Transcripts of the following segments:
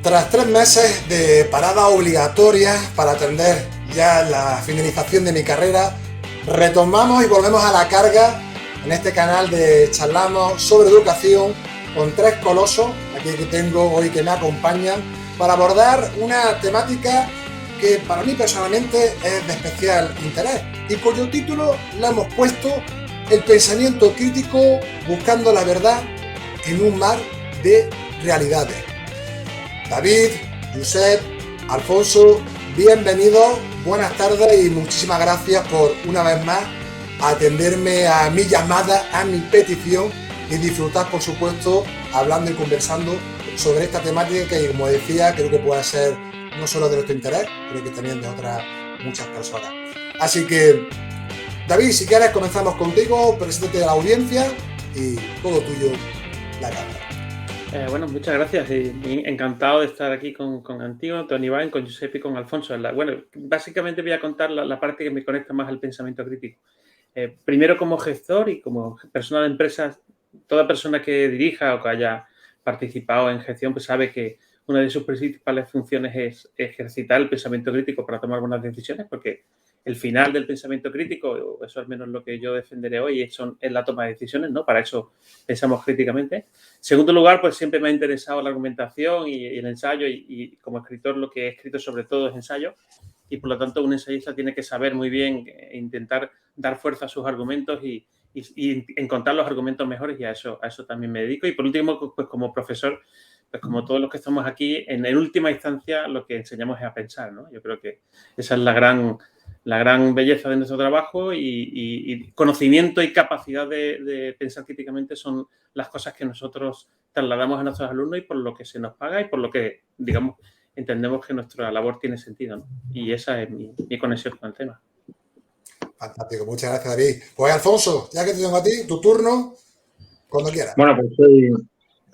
Tras 3 meses de parada obligatoria para atender ya la finalización de mi carrera, retomamos y volvemos a la carga en este canal de charlamos sobre educación con 3 colosos, aquí que tengo hoy que me acompañan, para abordar una temática que para mí personalmente es de especial interés y cuyo título le hemos puesto El pensamiento crítico buscando la verdad en un mar de realidades. David, Josep, Alfonso, bienvenidos, buenas tardes y muchísimas gracias por una vez más atenderme a mi llamada, a mi petición y disfrutar, por supuesto, hablando y conversando sobre esta temática que, como decía, creo que puede ser no solo de nuestro interés, creo que también de otras muchas personas. Así que, David, si quieres comenzamos contigo, preséntate a la audiencia y todo tuyo la cámara. Bueno, muchas gracias y encantado de estar aquí contigo, Tony Iván, con Josep y con Alfonso. Bueno, básicamente voy a contar la parte que me conecta más al pensamiento crítico. Primero como gestor y como persona de empresas, toda persona que dirija o que haya participado en gestión pues sabe que una de sus principales funciones es ejercitar el pensamiento crítico para tomar buenas decisiones, porque el final del pensamiento crítico, o eso al menos lo que yo defenderé hoy, es la toma de decisiones, ¿no? Para eso pensamos críticamente. En segundo lugar, pues siempre me ha interesado la argumentación y el ensayo y como escritor lo que he escrito sobre todo es ensayo y por lo tanto un ensayista tiene que saber muy bien intentar dar fuerza a sus argumentos y encontrar los argumentos mejores y a eso también me dedico. Y por último, pues como profesor, pues como todos los que estamos aquí, en última instancia lo que enseñamos es a pensar, ¿no? Yo creo que esa es la gran belleza de nuestro trabajo y conocimiento y capacidad de pensar críticamente son las cosas que nosotros trasladamos a nuestros alumnos y por lo que se nos paga y por lo que, digamos, entendemos que nuestra labor tiene sentido, ¿no? Y esa es mi conexión con el tema. Fantástico, muchas gracias, David. Pues Alfonso, ya que te tengo a ti, tu turno, cuando quieras. Bueno, pues soy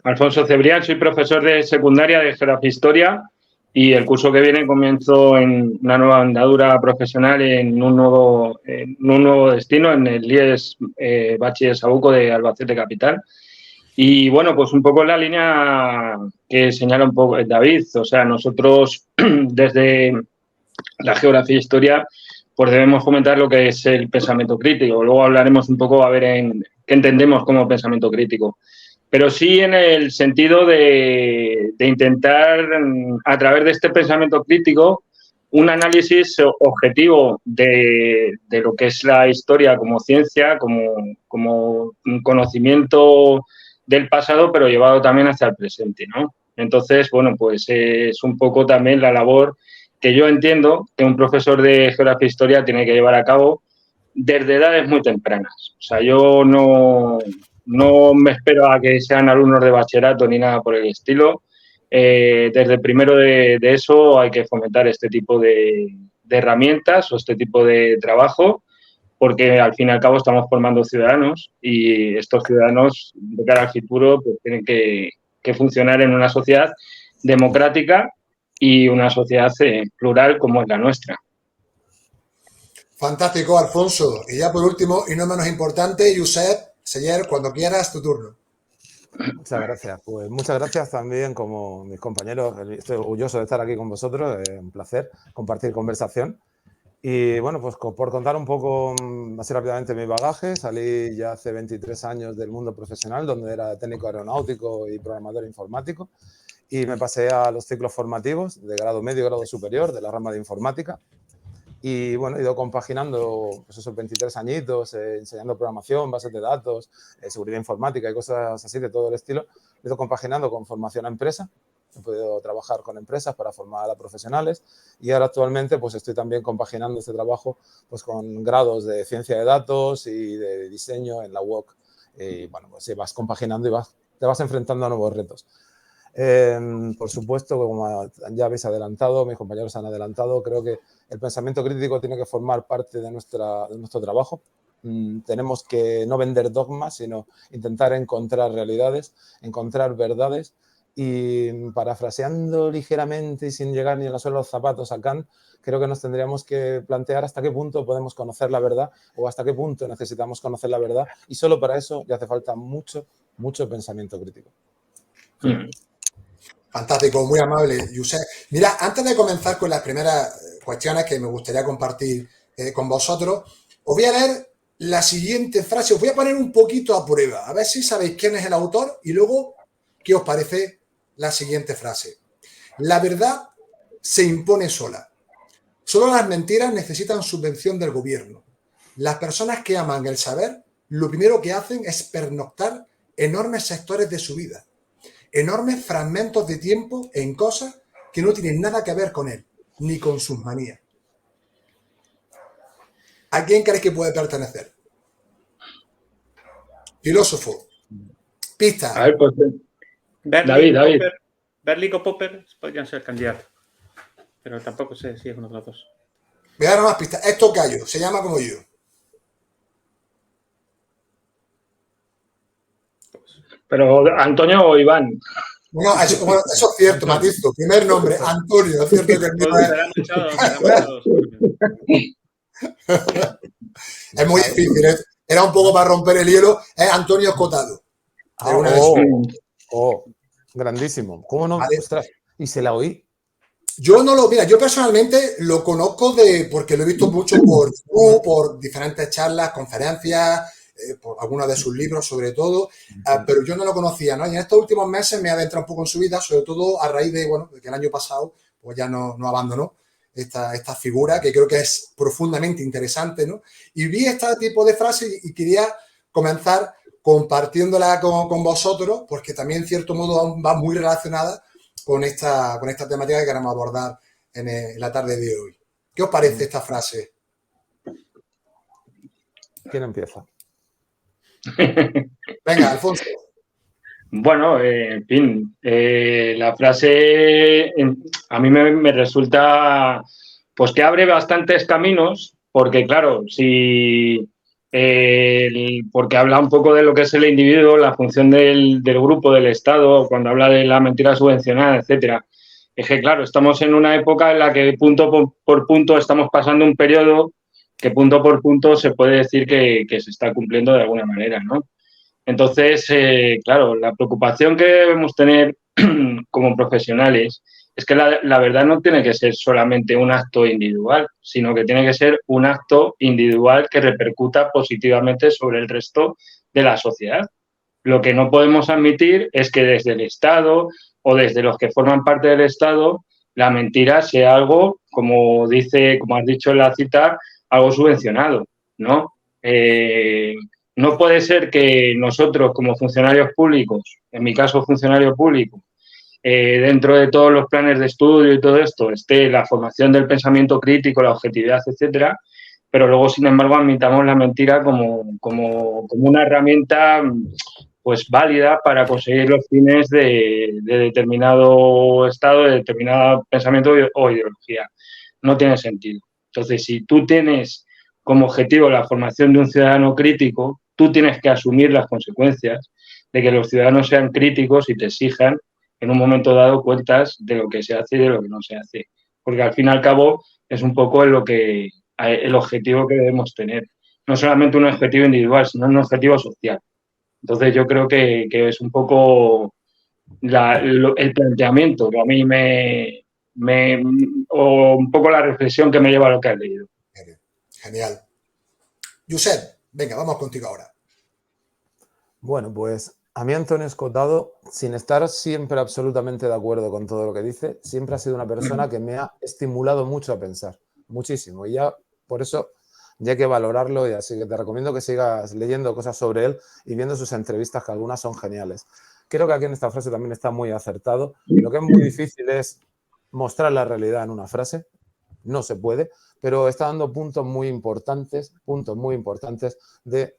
Alfonso Cebrián, soy profesor de secundaria de Geografía e Historia y el curso que viene comienzo en una nueva andadura profesional en un nuevo destino, en el IES Bachiller Sabuco de Albacete Capital. Y bueno, pues un poco en la línea que señala un poco David, o sea, nosotros desde la Geografía e Historia pues debemos comentar lo que es el pensamiento crítico. Luego hablaremos un poco a ver en qué entendemos como pensamiento crítico. Pero sí en el sentido de intentar, a través de este pensamiento crítico, un análisis objetivo de lo que es la historia como ciencia, como un conocimiento del pasado, pero llevado también hacia el presente, ¿no? Entonces, bueno, pues es un poco también la labor que yo entiendo que un profesor de Geografía e Historia tiene que llevar a cabo desde edades muy tempranas. O sea, yo no me espero a que sean alumnos de bachillerato ni nada por el estilo. Desde primero de eso hay que fomentar este tipo de herramientas o este tipo de trabajo, porque al fin y al cabo estamos formando ciudadanos y estos ciudadanos de cara al futuro pues, tienen que funcionar en una sociedad democrática y una sociedad plural como es la nuestra. Fantástico, Alfonso. Y ya por último, y no menos importante, Josep, Seller, cuando quieras, tu turno. Muchas gracias. Pues muchas gracias también, como mis compañeros. Estoy orgulloso de estar aquí con vosotros. Es un placer compartir conversación. Y bueno, pues por contar un poco, así rápidamente, mi bagaje, salí ya hace 23 años del mundo profesional, donde era técnico aeronáutico y programador informático. Y me pasé a los ciclos formativos de grado medio y grado superior de la rama de informática. Y bueno, he ido compaginando pues esos 23 añitos, enseñando programación, bases de datos, seguridad informática y cosas así de todo el estilo. He ido compaginando con formación a empresa. He podido trabajar con empresas para formar a profesionales y ahora actualmente pues estoy también compaginando este trabajo pues con grados de ciencia de datos y de diseño en la UOC. Y bueno, pues vas compaginando y te vas enfrentando a nuevos retos. Por supuesto, como ya habéis adelantado, mis compañeros han adelantado, creo que el pensamiento crítico tiene que formar parte de nuestro trabajo. Tenemos que no vender dogmas, sino intentar encontrar realidades, encontrar verdades y, parafraseando ligeramente y sin llegar ni a la suela de los zapatos a Kant, creo que nos tendríamos que plantear hasta qué punto podemos conocer la verdad o hasta qué punto necesitamos conocer la verdad y solo para eso ya hace falta mucho pensamiento crítico. Fantástico, muy amable, Josep. Mira, antes de comenzar con las primeras cuestiones que me gustaría compartir con vosotros, os voy a leer la siguiente frase. Os voy a poner un poquito a prueba, a ver si sabéis quién es el autor y luego qué os parece la siguiente frase. La verdad se impone sola. Solo las mentiras necesitan subvención del gobierno. Las personas que aman el saber, lo primero que hacen es pernoctar enormes sectores de su vida, enormes fragmentos de tiempo en cosas que no tienen nada que ver con él, ni con sus manías. ¿A quién crees que puede pertenecer? Filósofo. Pista. A ver, pues, David. Berling o Popper podrían ser candidatos, pero tampoco sé si es uno de los dos. Voy a dar más pistas. Es tocayo, se llama como yo. Pero Antonio o Iván. No, eso es cierto, matizo. Primer nombre, Antonio. Es cierto que el mío es muy difícil. Era un poco para romper el hielo. Es Antonio Escotado. Grandísimo. ¿Cómo no? Vale. Ostras, y se la oí. Mira, yo personalmente lo conozco porque lo he visto mucho por diferentes charlas, conferencias, por algunos de sus libros sobre todo, pero yo no lo conocía, ¿no? Y en estos últimos meses me he adentrado un poco en su vida, sobre todo a raíz de que el año pasado pues ya no abandonó esta figura que creo que es profundamente interesante, ¿no? Y vi este tipo de frases y quería comenzar compartiéndola con vosotros, porque también en cierto modo va muy relacionada con esta temática que queremos abordar en la tarde de hoy. ¿Qué os parece esta frase? ¿Quién empieza? Venga, Alfonso. Bueno, en fin, la frase a mí me resulta pues que abre bastantes caminos, porque claro, porque habla un poco de lo que es el individuo, la función del grupo, del Estado, cuando habla de la mentira subvencionada, etcétera. Es que claro, estamos en una época en la que punto por punto estamos pasando un periodo que punto por punto se puede decir que se está cumpliendo de alguna manera, ¿no? Entonces, claro, la preocupación que debemos tener como profesionales es que la verdad no tiene que ser solamente un acto individual, sino que tiene que ser un acto individual que repercuta positivamente sobre el resto de la sociedad. Lo que no podemos admitir es que desde el Estado o desde los que forman parte del Estado la mentira sea algo, como has dicho en la cita, algo subvencionado, ¿no? No puede ser que nosotros, como funcionarios públicos, en mi caso funcionario público, dentro de todos los planes de estudio y todo esto, esté la formación del pensamiento crítico, la objetividad, etcétera, pero luego, sin embargo, admitamos la mentira como una herramienta pues válida para conseguir los fines de determinado estado, de determinado pensamiento o ideología. No tiene sentido. Entonces, si tú tienes como objetivo la formación de un ciudadano crítico, tú tienes que asumir las consecuencias de que los ciudadanos sean críticos y te exijan en un momento dado cuentas de lo que se hace y de lo que no se hace. Porque al fin y al cabo es un poco el objetivo que debemos tener. No solamente un objetivo individual, sino un objetivo social. Entonces yo creo que es un poco el planteamiento que a mí o un poco la reflexión que me lleva a lo que has leído. Genial. Josep, venga, vamos contigo ahora. Bueno, pues a mí Antonio Escotado, sin estar siempre absolutamente de acuerdo con todo lo que dice, siempre ha sido una persona que me ha estimulado mucho a pensar, muchísimo. Y ya por eso ya hay que valorarlo, y así que te recomiendo que sigas leyendo cosas sobre él y viendo sus entrevistas, que algunas son geniales. Creo que aquí en esta frase también está muy acertado. Lo que es muy difícil es mostrar la realidad en una frase. No se puede, pero está dando puntos muy importantes de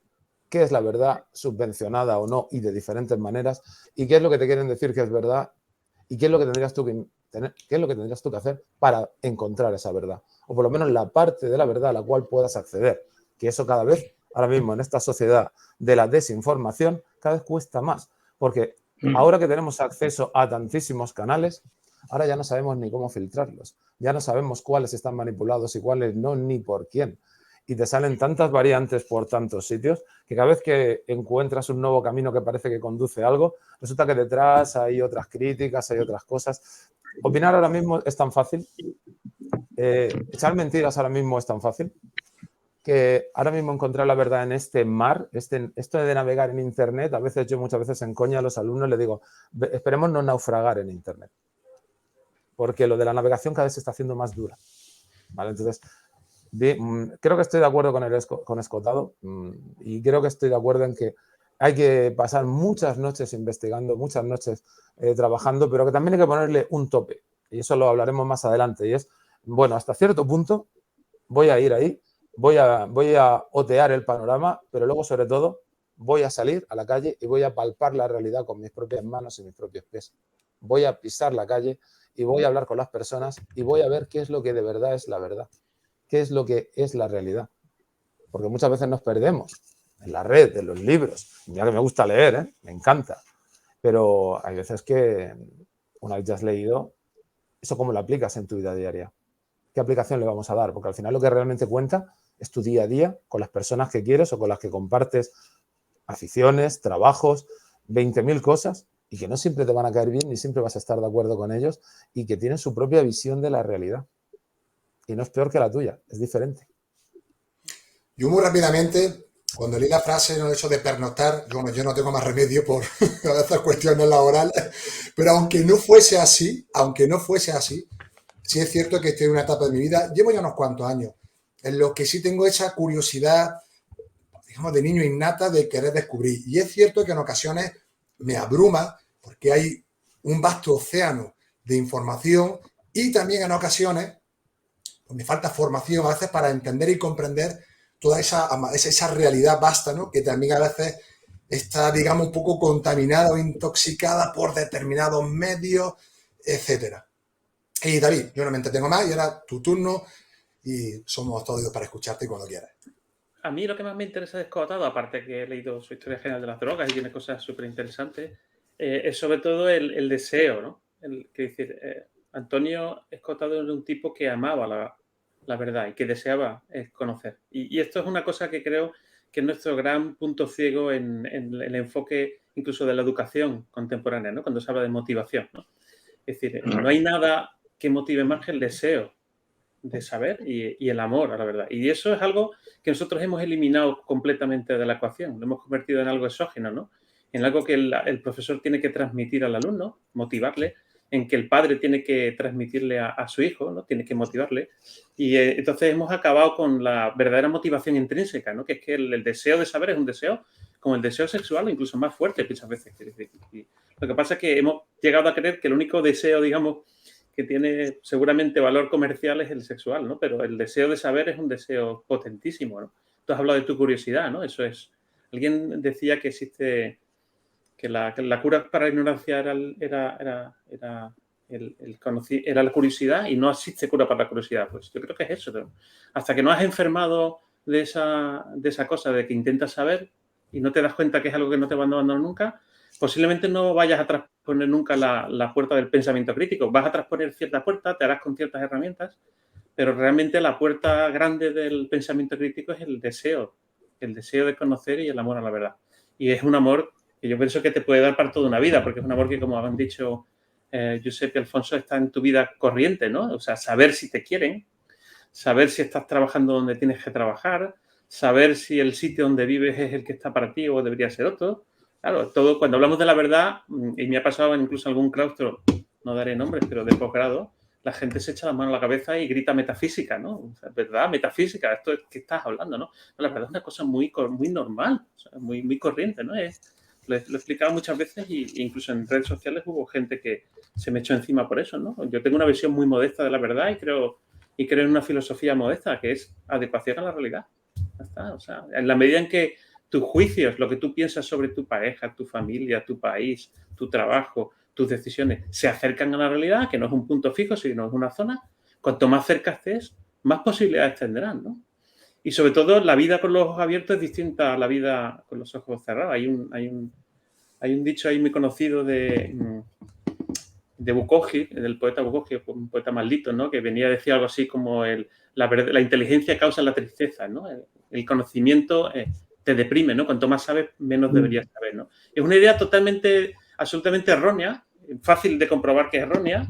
qué es la verdad subvencionada o no y de diferentes maneras, y qué es lo que te quieren decir que es verdad y qué es lo que tendrías tú que hacer para encontrar esa verdad, o por lo menos la parte de la verdad a la cual puedas acceder, que eso cada vez, ahora mismo en esta sociedad de la desinformación, cada vez cuesta más, porque ahora que tenemos acceso a tantísimos canales, ahora ya no sabemos ni cómo filtrarlos, ya no sabemos cuáles están manipulados y cuáles no, ni por quién. y te salen tantas variantes por tantos sitios que cada vez que encuentras un nuevo camino que parece que conduce a algo, resulta que detrás hay otras críticas, hay otras cosas. Opinar ahora mismo es tan fácil, echar mentiras ahora mismo es tan fácil, que ahora mismo encontrar la verdad en este mar, esto de navegar en Internet, a veces yo muchas veces en coña a los alumnos les digo, esperemos no naufragar en Internet, porque lo de la navegación cada vez se está haciendo más dura, ¿vale? Entonces, creo que estoy de acuerdo con Escotado y creo que estoy de acuerdo en que hay que pasar muchas noches investigando, muchas noches trabajando, pero que también hay que ponerle un tope, y eso lo hablaremos más adelante, y es, bueno, hasta cierto punto voy a ir ahí, voy a otear el panorama, pero luego, sobre todo, voy a salir a la calle y voy a palpar la realidad con mis propias manos y mis propios pies. Voy a pisar la calle y voy a hablar con las personas y voy a ver qué es lo que de verdad es la verdad. ¿Qué es lo que es la realidad? Porque muchas veces nos perdemos en la red, en los libros. Mira que me gusta leer, me encanta. Pero hay veces que una vez ya has leído, ¿eso cómo lo aplicas en tu vida diaria? ¿Qué aplicación le vamos a dar? Porque al final lo que realmente cuenta es tu día a día con las personas que quieres o con las que compartes aficiones, trabajos, 20.000 cosas y que no siempre te van a caer bien ni siempre vas a estar de acuerdo con ellos y que tienen su propia visión de la realidad. Y no es peor que la tuya, es diferente. Yo muy rápidamente, cuando leí la frase, no, eso de pernoctar, yo no tengo más remedio por a veces cuestiones laborales, pero aunque no fuese así, sí es cierto que estoy en una etapa de mi vida, llevo ya unos cuantos años, en lo que sí tengo esa curiosidad, digamos, de niño innata de querer descubrir. Y es cierto que en ocasiones me abruma porque hay un vasto océano de información y también en ocasiones me falta formación a veces para entender y comprender toda esa realidad vasta, ¿no? Que también a veces está, digamos, un poco contaminada o intoxicada por determinados medios, etcétera. Y David, yo no me entretengo más y ahora tu turno y somos todos para escucharte cuando quieras. A mí lo que más me interesa de Escotado, aparte que he leído su historia general de las drogas y tiene cosas súper interesantes, es sobre todo el deseo, ¿no? Antonio Escotado era un tipo que amaba la verdad y que deseaba conocer. Y esto es una cosa que creo que es nuestro gran punto ciego en el enfoque incluso de la educación contemporánea, ¿no? Cuando se habla de motivación, ¿no? Es decir, no hay nada que motive más que el deseo de saber y el amor a la verdad. Y eso es algo que nosotros hemos eliminado completamente de la ecuación. Lo hemos convertido en algo exógeno, ¿no? En algo que el profesor tiene que transmitir al alumno, motivarle, en que el padre tiene que transmitirle a su hijo, ¿no? Tiene que motivarle. Y entonces hemos acabado con la verdadera motivación intrínseca, ¿no? Que es que el deseo de saber es un deseo como el deseo sexual, incluso más fuerte muchas veces. Y lo que pasa es que hemos llegado a creer que el único deseo, digamos, que tiene seguramente valor comercial es el sexual, ¿no? Pero el deseo de saber es un deseo potentísimo, ¿no? Tú has hablado de tu curiosidad, ¿no? Eso es. Alguien decía que existe, que la cura para la ignorancia era la curiosidad y no existe cura para la curiosidad. Pues yo creo que es eso, ¿no? Hasta que no has enfermado de esa cosa de que intentas saber y no te das cuenta que es algo que no te va a abandonar nunca, posiblemente no vayas a transponer nunca la puerta del pensamiento crítico. Vas a transponer cierta puerta, te harás con ciertas herramientas, pero realmente la puerta grande del pensamiento crítico es el deseo de conocer y el amor a la verdad. Y es un amor que yo pienso que te puede dar para toda una vida, porque es un amor que, como han dicho Josep y Alfonso, está en tu vida corriente, ¿no? O sea, saber si te quieren, saber si estás trabajando donde tienes que trabajar, saber si el sitio donde vives es el que está para ti o debería ser otro. Claro, todo, cuando hablamos de la verdad, y me ha pasado incluso en algún claustro, no daré nombres, pero de posgrado, la gente se echa la mano a la cabeza y grita metafísica, ¿no? O sea, ¿verdad? Metafísica, esto es que estás hablando, ¿no? No, la verdad es una cosa muy normal, o sea, muy corriente, ¿no? Lo he explicado muchas veces e incluso en redes sociales hubo gente que se me echó encima por eso, ¿no? Yo tengo una visión muy modesta de la verdad y creo en una filosofía modesta que es adecuación a la realidad. Ya está, o sea, en la medida en que tus juicios, lo que tú piensas sobre tu pareja, tu familia, tu país, tu trabajo, tus decisiones, se acercan a la realidad, que no es un punto fijo, sino es una zona, cuanto más cerca estés, más posibilidades tendrán, ¿no? Y sobre todo, la vida con los ojos abiertos es distinta a la vida con los ojos cerrados. Hay un dicho ahí muy conocido de Bukowski, del poeta Bukowski, un poeta maldito, ¿no? Que venía a decir algo así como la inteligencia causa la tristeza, ¿no? El conocimiento te deprime, ¿no? Cuanto más sabes, menos deberías saber, ¿no? Es una idea absolutamente errónea, fácil de comprobar que es errónea,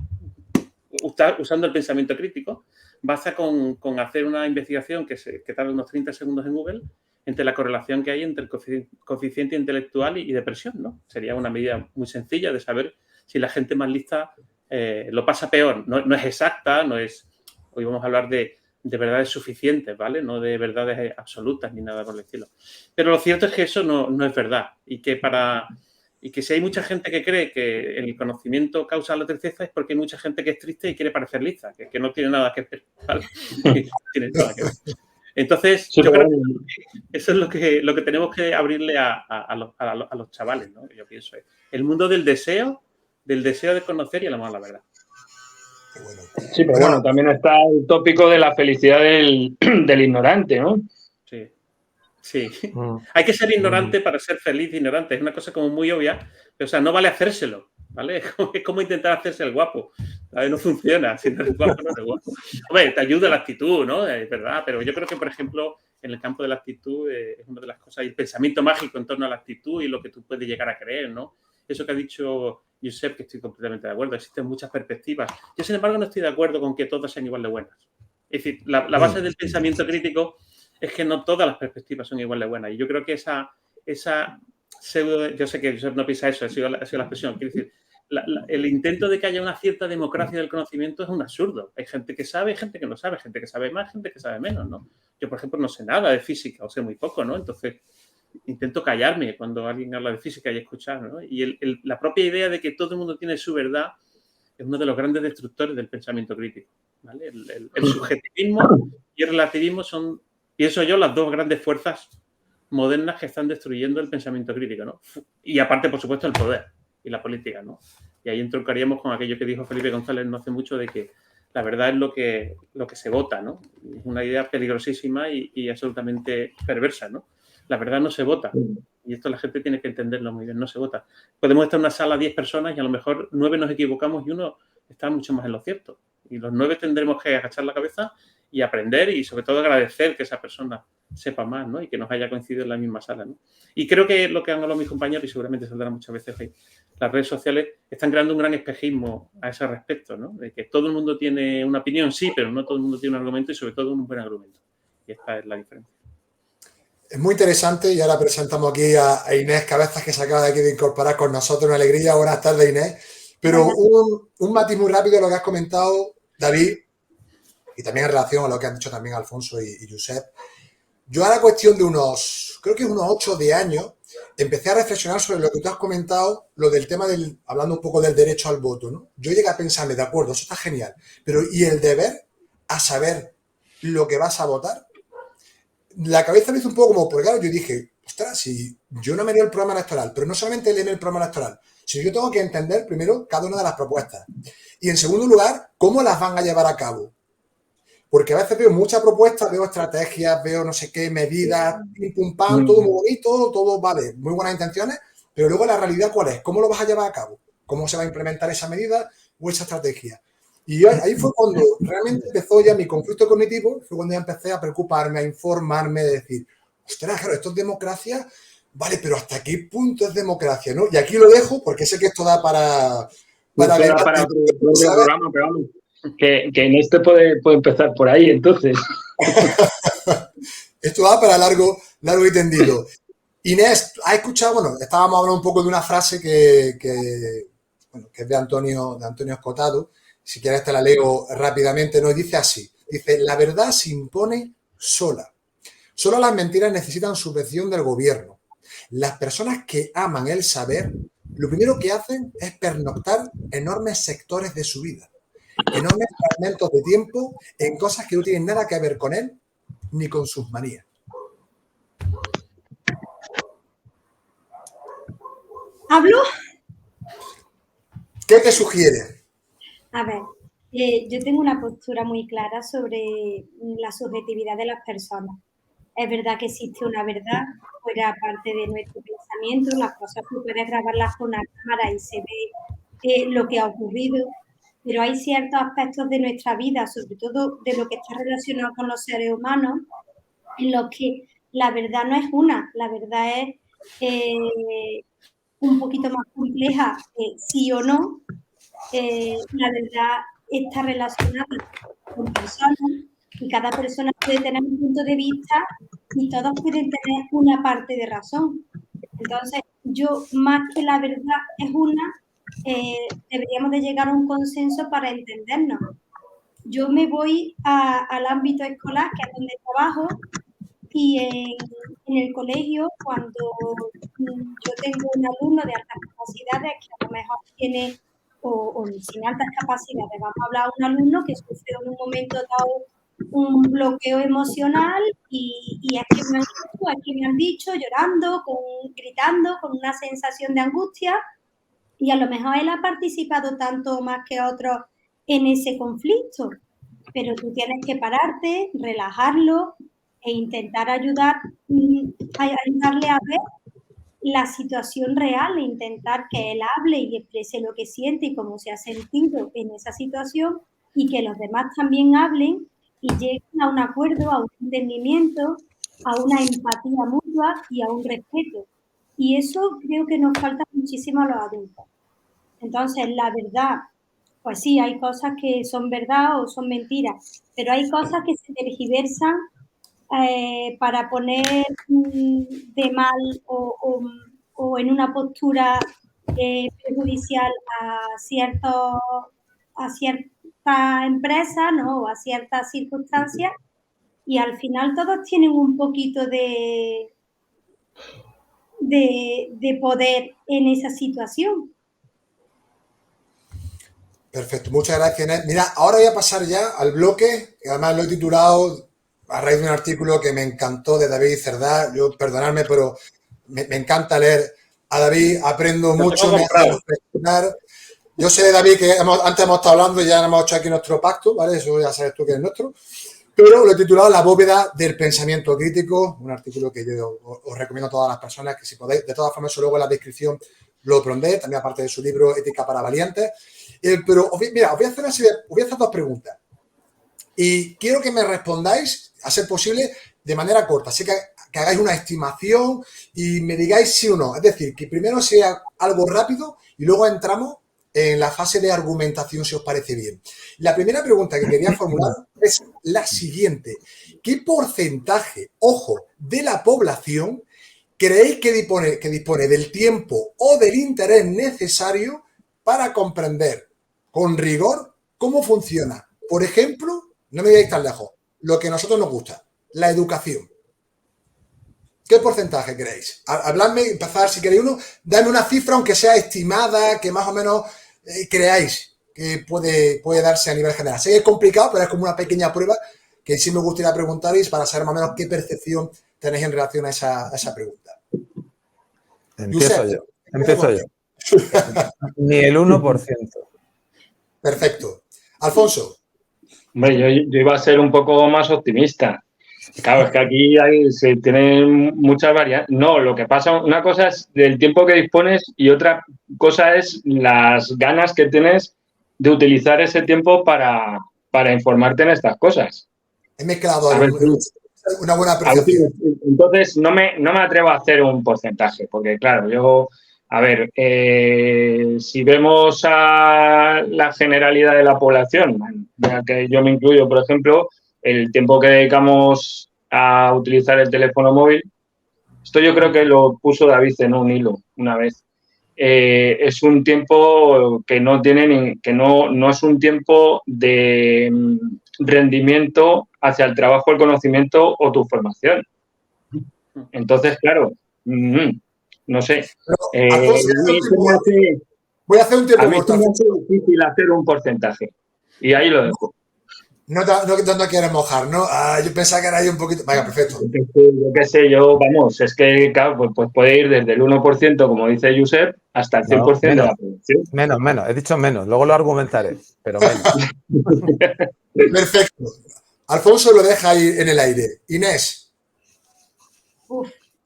usando el pensamiento crítico. Basta con hacer una investigación que tarda unos 30 segundos en Google entre la correlación que hay entre el coeficiente intelectual y depresión, ¿no? Sería una medida muy sencilla de saber si la gente más lista lo pasa peor. No es exacta, no es... Hoy vamos a hablar de verdades suficientes, ¿vale? No de verdades absolutas ni nada por el estilo. Pero lo cierto es que eso no es verdad y que si hay mucha gente que cree que el conocimiento causa la tristeza es porque hay mucha gente que es triste y quiere parecer lista, que no tiene nada que ver, ¿vale? Tiene nada que ver. Entonces, yo creo que eso es lo que tenemos que abrirle a los chavales, ¿no? Yo pienso. El mundo del deseo de conocer y el amor a la verdad. Sí, pero bueno, también está el tópico de la felicidad del ignorante, ¿no? Sí. Sí. Hay que ser ignorante para ser feliz ignorante. Es una cosa como muy obvia, pero o sea, no vale hacérselo, ¿vale? Es como intentar hacerse el guapo. ¿Vale? No funciona. Si no eres guapo, no eres guapo. Hombre, te ayuda la actitud, ¿no? Es verdad, pero yo creo que, por ejemplo, en el campo de la actitud es una de las cosas, el pensamiento mágico en torno a la actitud y lo que tú puedes llegar a creer, ¿no? Eso que ha dicho Josep, que estoy completamente de acuerdo. Existen muchas perspectivas. Yo, sin embargo, no estoy de acuerdo con que todas sean igual de buenas. Es decir, la base del pensamiento crítico es que no todas las perspectivas son igual de buenas. Y yo creo que esa pseudo... Yo sé que Josep no piensa eso, ha sido la expresión. Quiero decir, el intento de que haya una cierta democracia del conocimiento es un absurdo. Hay gente que sabe, hay gente que no sabe, gente que sabe más, gente que sabe menos, ¿no? Yo, por ejemplo, no sé nada de física o sé muy poco, ¿no? Entonces, intento callarme cuando alguien habla de física y escuchar, ¿no? Y la propia idea de que todo el mundo tiene su verdad es uno de los grandes destructores del pensamiento crítico, ¿vale? El subjetivismo y el relativismo son, pienso yo, las dos grandes fuerzas modernas que están destruyendo el pensamiento crítico, ¿no? Y aparte, por supuesto, el poder y la política, ¿no? Y ahí entroncaríamos con aquello que dijo Felipe González no hace mucho de que la verdad es lo que se vota, ¿no? Es una idea peligrosísima y absolutamente perversa, ¿no? La verdad no se vota. Y esto la gente tiene que entenderlo muy bien, no se vota. Podemos estar en una sala 10 personas y a lo mejor 9 nos equivocamos y uno está mucho más en lo cierto. Y los 9 tendremos que agachar la cabeza y aprender y sobre todo agradecer que esa persona sepa más, ¿no? Y que nos haya coincidido en la misma sala, ¿no? Y creo que lo que han hablado mis compañeros, y seguramente saldrá muchas veces hoy, las redes sociales están creando un gran espejismo a ese respecto, ¿no? De que todo el mundo tiene una opinión, sí, pero no todo el mundo tiene un argumento y sobre todo un buen argumento. Y esta es la diferencia. Es muy interesante y ahora presentamos aquí a Inés Cabezas, que se acaba de aquí de incorporar con nosotros. Una alegría. Buenas tardes, Inés. Pero un matiz muy rápido de lo que has comentado, David, y también en relación a lo que han dicho también Alfonso y Josep. Yo a la cuestión de creo que unos 8 o 10 años, empecé a reflexionar sobre lo que tú has comentado, lo del tema hablando un poco del derecho al voto, ¿no? Yo llegué a pensarme, de acuerdo, eso está genial, pero ¿y el deber a saber lo que vas a votar? La cabeza me hizo un poco como, porque claro, yo dije, ostras, si yo no me leo el programa electoral, pero no solamente leerme el programa electoral, sino yo tengo que entender primero cada una de las propuestas. Y en segundo lugar, cómo las van a llevar a cabo. Porque a veces veo muchas propuestas, veo estrategias, veo no sé qué, medidas, pim, pum, pam, todo muy bonito, todo vale, muy buenas intenciones, pero luego la realidad, ¿cuál es? ¿Cómo lo vas a llevar a cabo? ¿Cómo se va a implementar esa medida o esa estrategia? Y ahí fue cuando realmente empezó ya mi conflicto cognitivo, fue cuando ya empecé a preocuparme, a informarme, de decir, ostras, claro, esto es democracia, vale, pero ¿hasta qué punto es democracia? ¿No? Y aquí lo dejo porque sé que esto da para otro programa, pero vamos, que en este puede empezar por ahí, entonces. Esto va para largo y tendido. Inés, ¿has escuchado? Bueno, estábamos hablando un poco de una frase que es de Antonio Escotado. Si quieres te la leo rápidamente. Nos dice así. Dice, la verdad se impone sola. Solo las mentiras necesitan subvención del gobierno. Las personas que aman el saber, lo primero que hacen es pernoctar enormes sectores de su vida. Enormes fragmentos de tiempo en cosas que no tienen nada que ver con él ni con sus manías. ¿Hablo? ¿Qué te sugiere? A ver, yo tengo una postura muy clara sobre la subjetividad de las personas. Es verdad que existe una verdad fuera parte de nuestro pensamiento, las cosas tú puedes grabarlas con una cámara y se ve lo que ha ocurrido, pero hay ciertos aspectos de nuestra vida, sobre todo de lo que está relacionado con los seres humanos, en los que la verdad no es una, la verdad es un poquito más compleja, sí o no. La verdad está relacionada con personas y cada persona puede tener un punto de vista y todos pueden tener una parte de razón. Entonces, yo, más que la verdad es una, deberíamos de llegar a un consenso para entendernos. Yo me voy al ámbito escolar, que es donde trabajo, y en el colegio, cuando yo tengo un alumno de altas capacidades que a lo mejor tiene, o sin altas capacidades, vamos a hablar de un alumno que sufrió en un momento dado un bloqueo emocional y es que me han dicho llorando, gritando, con una sensación de angustia, y a lo mejor él ha participado tanto más que otros en ese conflicto, pero tú tienes que pararte, relajarlo e intentar ayudarle a ver la situación real e intentar que él hable y exprese lo que siente y cómo se ha sentido en esa situación, y que los demás también hablen y lleguen a un acuerdo, a un entendimiento, a una empatía mutua y a un respeto. Y eso creo que nos falta muchísimo a los adultos. Entonces, la verdad, pues sí, hay cosas que son verdad o son mentiras, pero hay cosas que se tergiversan para poner de mal o en una postura perjudicial a ciertas empresas, ¿no? O a ciertas circunstancias, y al final todos tienen un poquito de poder en esa situación. Perfecto, muchas gracias, Inés. Mira, ahora voy a pasar ya al bloque, que además lo he titulado a raíz de un artículo que me encantó de David Cerdá. Yo, perdonadme, pero me encanta leer a David, aprendo mucho, me hace reflexionar. Yo sé, David, que antes hemos estado hablando y ya hemos hecho aquí nuestro pacto, ¿vale? Eso ya sabes tú que es nuestro. Pero lo he titulado La bóveda del pensamiento crítico, un artículo que yo os recomiendo a todas las personas, que si podéis, de todas formas, eso luego en la descripción lo pondré, también aparte de su libro Ética para Valientes. Pero, mira, os voy a hacer dos preguntas. Y quiero que me respondáis, a ser posible, de manera corta. Así que hagáis una estimación y me digáis sí o no. Es decir, que primero sea algo rápido y luego entramos en la fase de argumentación, si os parece bien. La primera pregunta que quería formular es la siguiente. ¿Qué porcentaje, ojo, de la población creéis que dispone del tiempo o del interés necesario para comprender con rigor cómo funciona, por ejemplo, no me digáis tan lejos, lo que a nosotros nos gusta, la educación? ¿Qué porcentaje creéis? Habladme, empezar si queréis uno, dame una cifra, aunque sea estimada, que más o menos creáis que puede darse a nivel general. Sé que es complicado, pero es como una pequeña prueba que sí me gustaría preguntaros para saber más o menos qué percepción tenéis en relación a esa pregunta. Empiezo yo. Ni el 1%. Perfecto. Alfonso. Hombre, yo iba a ser un poco más optimista. Claro, es que aquí se tienen muchas variantes. No, lo que pasa, una cosa es del tiempo que dispones y otra cosa es las ganas que tienes de utilizar ese tiempo para informarte en estas cosas. He mezclado una buena apreciación. Entonces, no me atrevo a hacer un porcentaje, porque claro, si vemos a la generalidad de la población, ya que yo me incluyo, por ejemplo, el tiempo que dedicamos a utilizar el teléfono móvil, esto yo creo que lo puso David en un hilo una vez. Es un tiempo que no es un tiempo de rendimiento hacia el trabajo, el conocimiento o tu formación. Entonces, claro, no sé. Voy a hacer un tiempo corto. A mí me hace difícil hacer un porcentaje. Y ahí lo dejo. No quieres mojar, ¿no? Yo pensaba que era ahí un poquito. Venga, perfecto. Yo qué sé, es que claro, pues puede ir desde el 1%, como dice Josep, hasta el 100% de la producción. Menos, he dicho menos, luego lo argumentaré, pero menos. Perfecto. Alfonso lo deja ahí en el aire. Inés.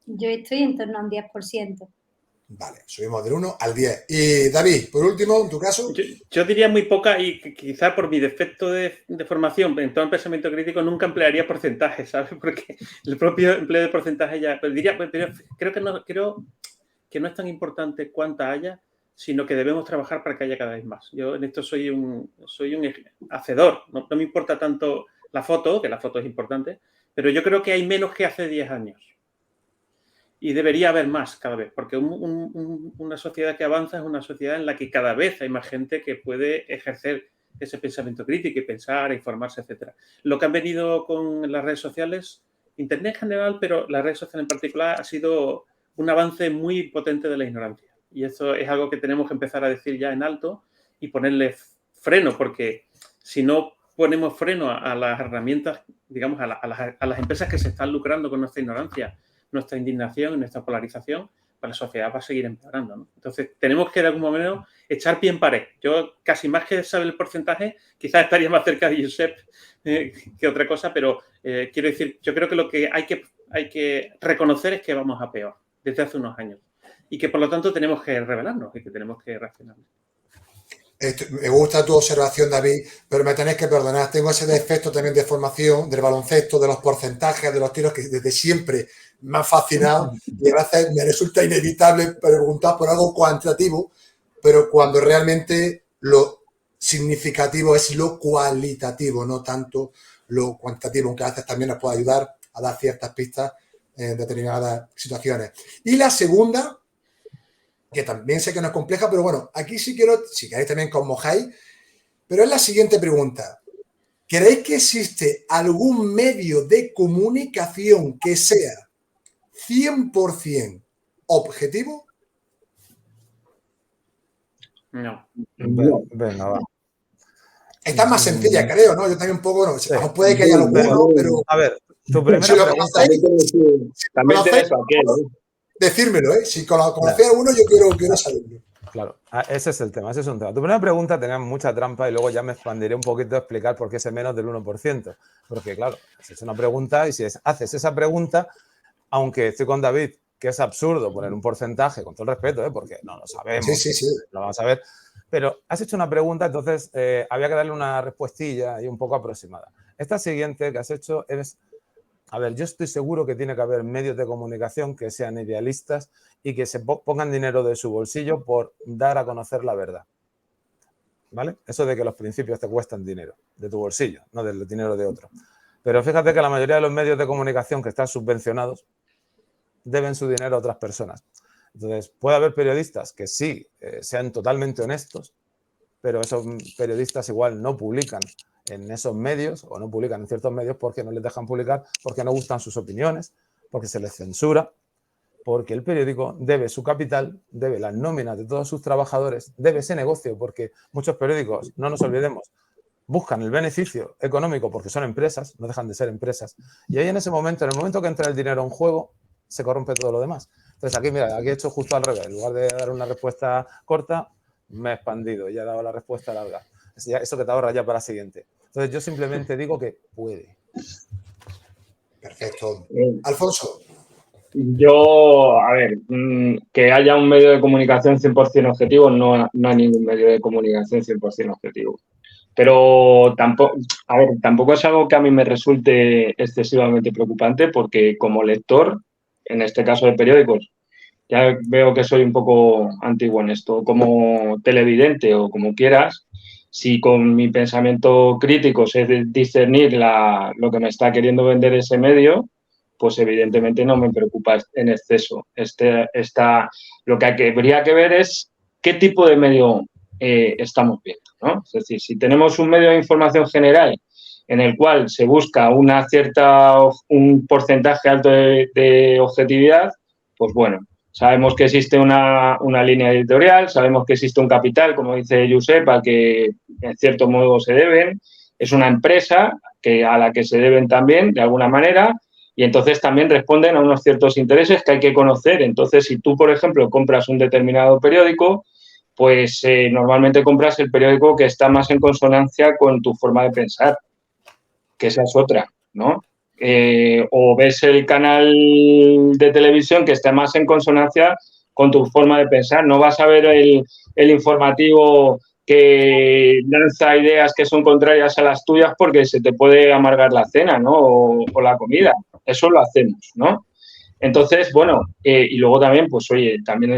Yo estoy en torno a un 10%. Vale, subimos del 1 al 10. Y David, por último, en tu caso. Yo diría muy poca y quizá por mi defecto de formación en todo el pensamiento crítico nunca emplearía porcentajes, ¿sabes? Porque el propio empleo de porcentaje ya... Pero creo que no es tan importante cuánta haya, sino que debemos trabajar para que haya cada vez más. Yo en esto soy un hacedor. No me importa tanto la foto, que la foto es importante, pero yo creo que hay menos que hace 10 años. Y debería haber más cada vez, porque una sociedad que avanza es una sociedad en la que cada vez hay más gente que puede ejercer ese pensamiento crítico y pensar, informarse, etc. Lo que han venido con las redes sociales, Internet en general, pero las redes sociales en particular, ha sido un avance muy potente de la ignorancia. Y eso es algo que tenemos que empezar a decir ya en alto y ponerle freno, porque si no ponemos freno a las herramientas, digamos, a las empresas que se están lucrando con nuestra ignorancia, nuestra indignación y nuestra polarización, pues la sociedad va a seguir empeorando, ¿no? Entonces, tenemos que de algún momento echar pie en pared. Yo, casi más que saber el porcentaje, quizás estaría más cerca de Josep que otra cosa, pero quiero decir, yo creo que lo que hay que reconocer es que vamos a peor desde hace unos años y que, por lo tanto, tenemos que rebelarnos y que tenemos que reaccionar. Me gusta tu observación, David, pero me tenéis que perdonar. Tengo ese defecto también de formación, del baloncesto, de los porcentajes, de los tiros, que desde siempre me han fascinado y a veces me resulta inevitable preguntar por algo cuantitativo, pero cuando realmente lo significativo es lo cualitativo, no tanto lo cuantitativo, aunque a veces también nos puede ayudar a dar ciertas pistas en determinadas situaciones. Y la segunda, que también sé que no es compleja, pero bueno, aquí sí quiero, si queréis también que os mojáis, pero es la siguiente pregunta. ¿Creéis que existe algún medio de comunicación que sea 100% objetivo? No. Venga, va. Esta es más sencilla, creo, ¿no? Yo también un poco, no, Sí. puede que haya alguno, pero... A ver, tu primera Si lo pregunta... conocéis, También te eso aquí, ¿no? decírmelo, ¿eh? Si conocéis a uno, yo quiero saberlo. Claro, ese es el tema, ese es un tema. Tu primera pregunta tenía mucha trampa y luego ya me expandiré un poquito a explicar por qué es menos del 1%. Porque, claro, es una pregunta y si haces esa pregunta, aunque estoy con David, que es absurdo poner un porcentaje, con todo el respeto, porque no lo sabemos, Sí. lo vamos a ver, pero has hecho una pregunta, entonces había que darle una respuestilla y un poco aproximada. Esta siguiente que has hecho es... A ver, yo estoy seguro que tiene que haber medios de comunicación que sean idealistas y que se pongan dinero de su bolsillo por dar a conocer la verdad. ¿Vale? Eso de que los principios te cuestan dinero, de tu bolsillo, no del dinero de otro. Pero fíjate que la mayoría de los medios de comunicación que están subvencionados deben su dinero a otras personas. Entonces, puede haber periodistas que sí sean totalmente honestos, pero esos periodistas igual no publican en esos medios o no publican en ciertos medios porque no les dejan publicar, porque no gustan sus opiniones, porque se les censura, porque el periódico debe su capital, debe las nóminas de todos sus trabajadores, debe ese negocio, porque muchos periódicos, no nos olvidemos, buscan el beneficio económico porque son empresas, no dejan de ser empresas, y ahí en ese momento, en el momento que entra el dinero en juego, se corrompe todo lo demás. Entonces aquí, mira, aquí he hecho justo al revés, en lugar de dar una respuesta corta, me he expandido y he dado la respuesta larga. Eso que te ahorra ya para la siguiente. Entonces, yo simplemente digo que puede. Perfecto. Alfonso. Yo, a ver, que haya un medio de comunicación 100% objetivo, no hay ningún medio de comunicación 100% objetivo. Pero tampoco es algo que a mí me resulte excesivamente preocupante porque como lector, en este caso de periódicos, ya veo que soy un poco antiguo en esto, como televidente o como quieras, si con mi pensamiento crítico sé discernir lo que me está queriendo vender ese medio, pues evidentemente no me preocupa en exceso. Lo que habría que ver es qué tipo de medio estamos viendo, ¿no? Es decir, si tenemos un medio de información general en el cual se busca un porcentaje alto de objetividad, pues bueno, sabemos que existe una línea editorial, sabemos que existe un capital, como dice Josep, al que en cierto modo se deben. Es una empresa a la que se deben también, de alguna manera, y entonces también responden a unos ciertos intereses que hay que conocer. Entonces, si tú, por ejemplo, compras un determinado periódico, pues normalmente compras el periódico que está más en consonancia con tu forma de pensar, que esa es otra, ¿no? O ves el canal de televisión que está más en consonancia con tu forma de pensar. No vas a ver el informativo que lanza ideas que son contrarias a las tuyas porque se te puede amargar la cena, ¿no? O la comida. Eso lo hacemos, ¿no? Entonces, bueno, y luego también, pues oye, también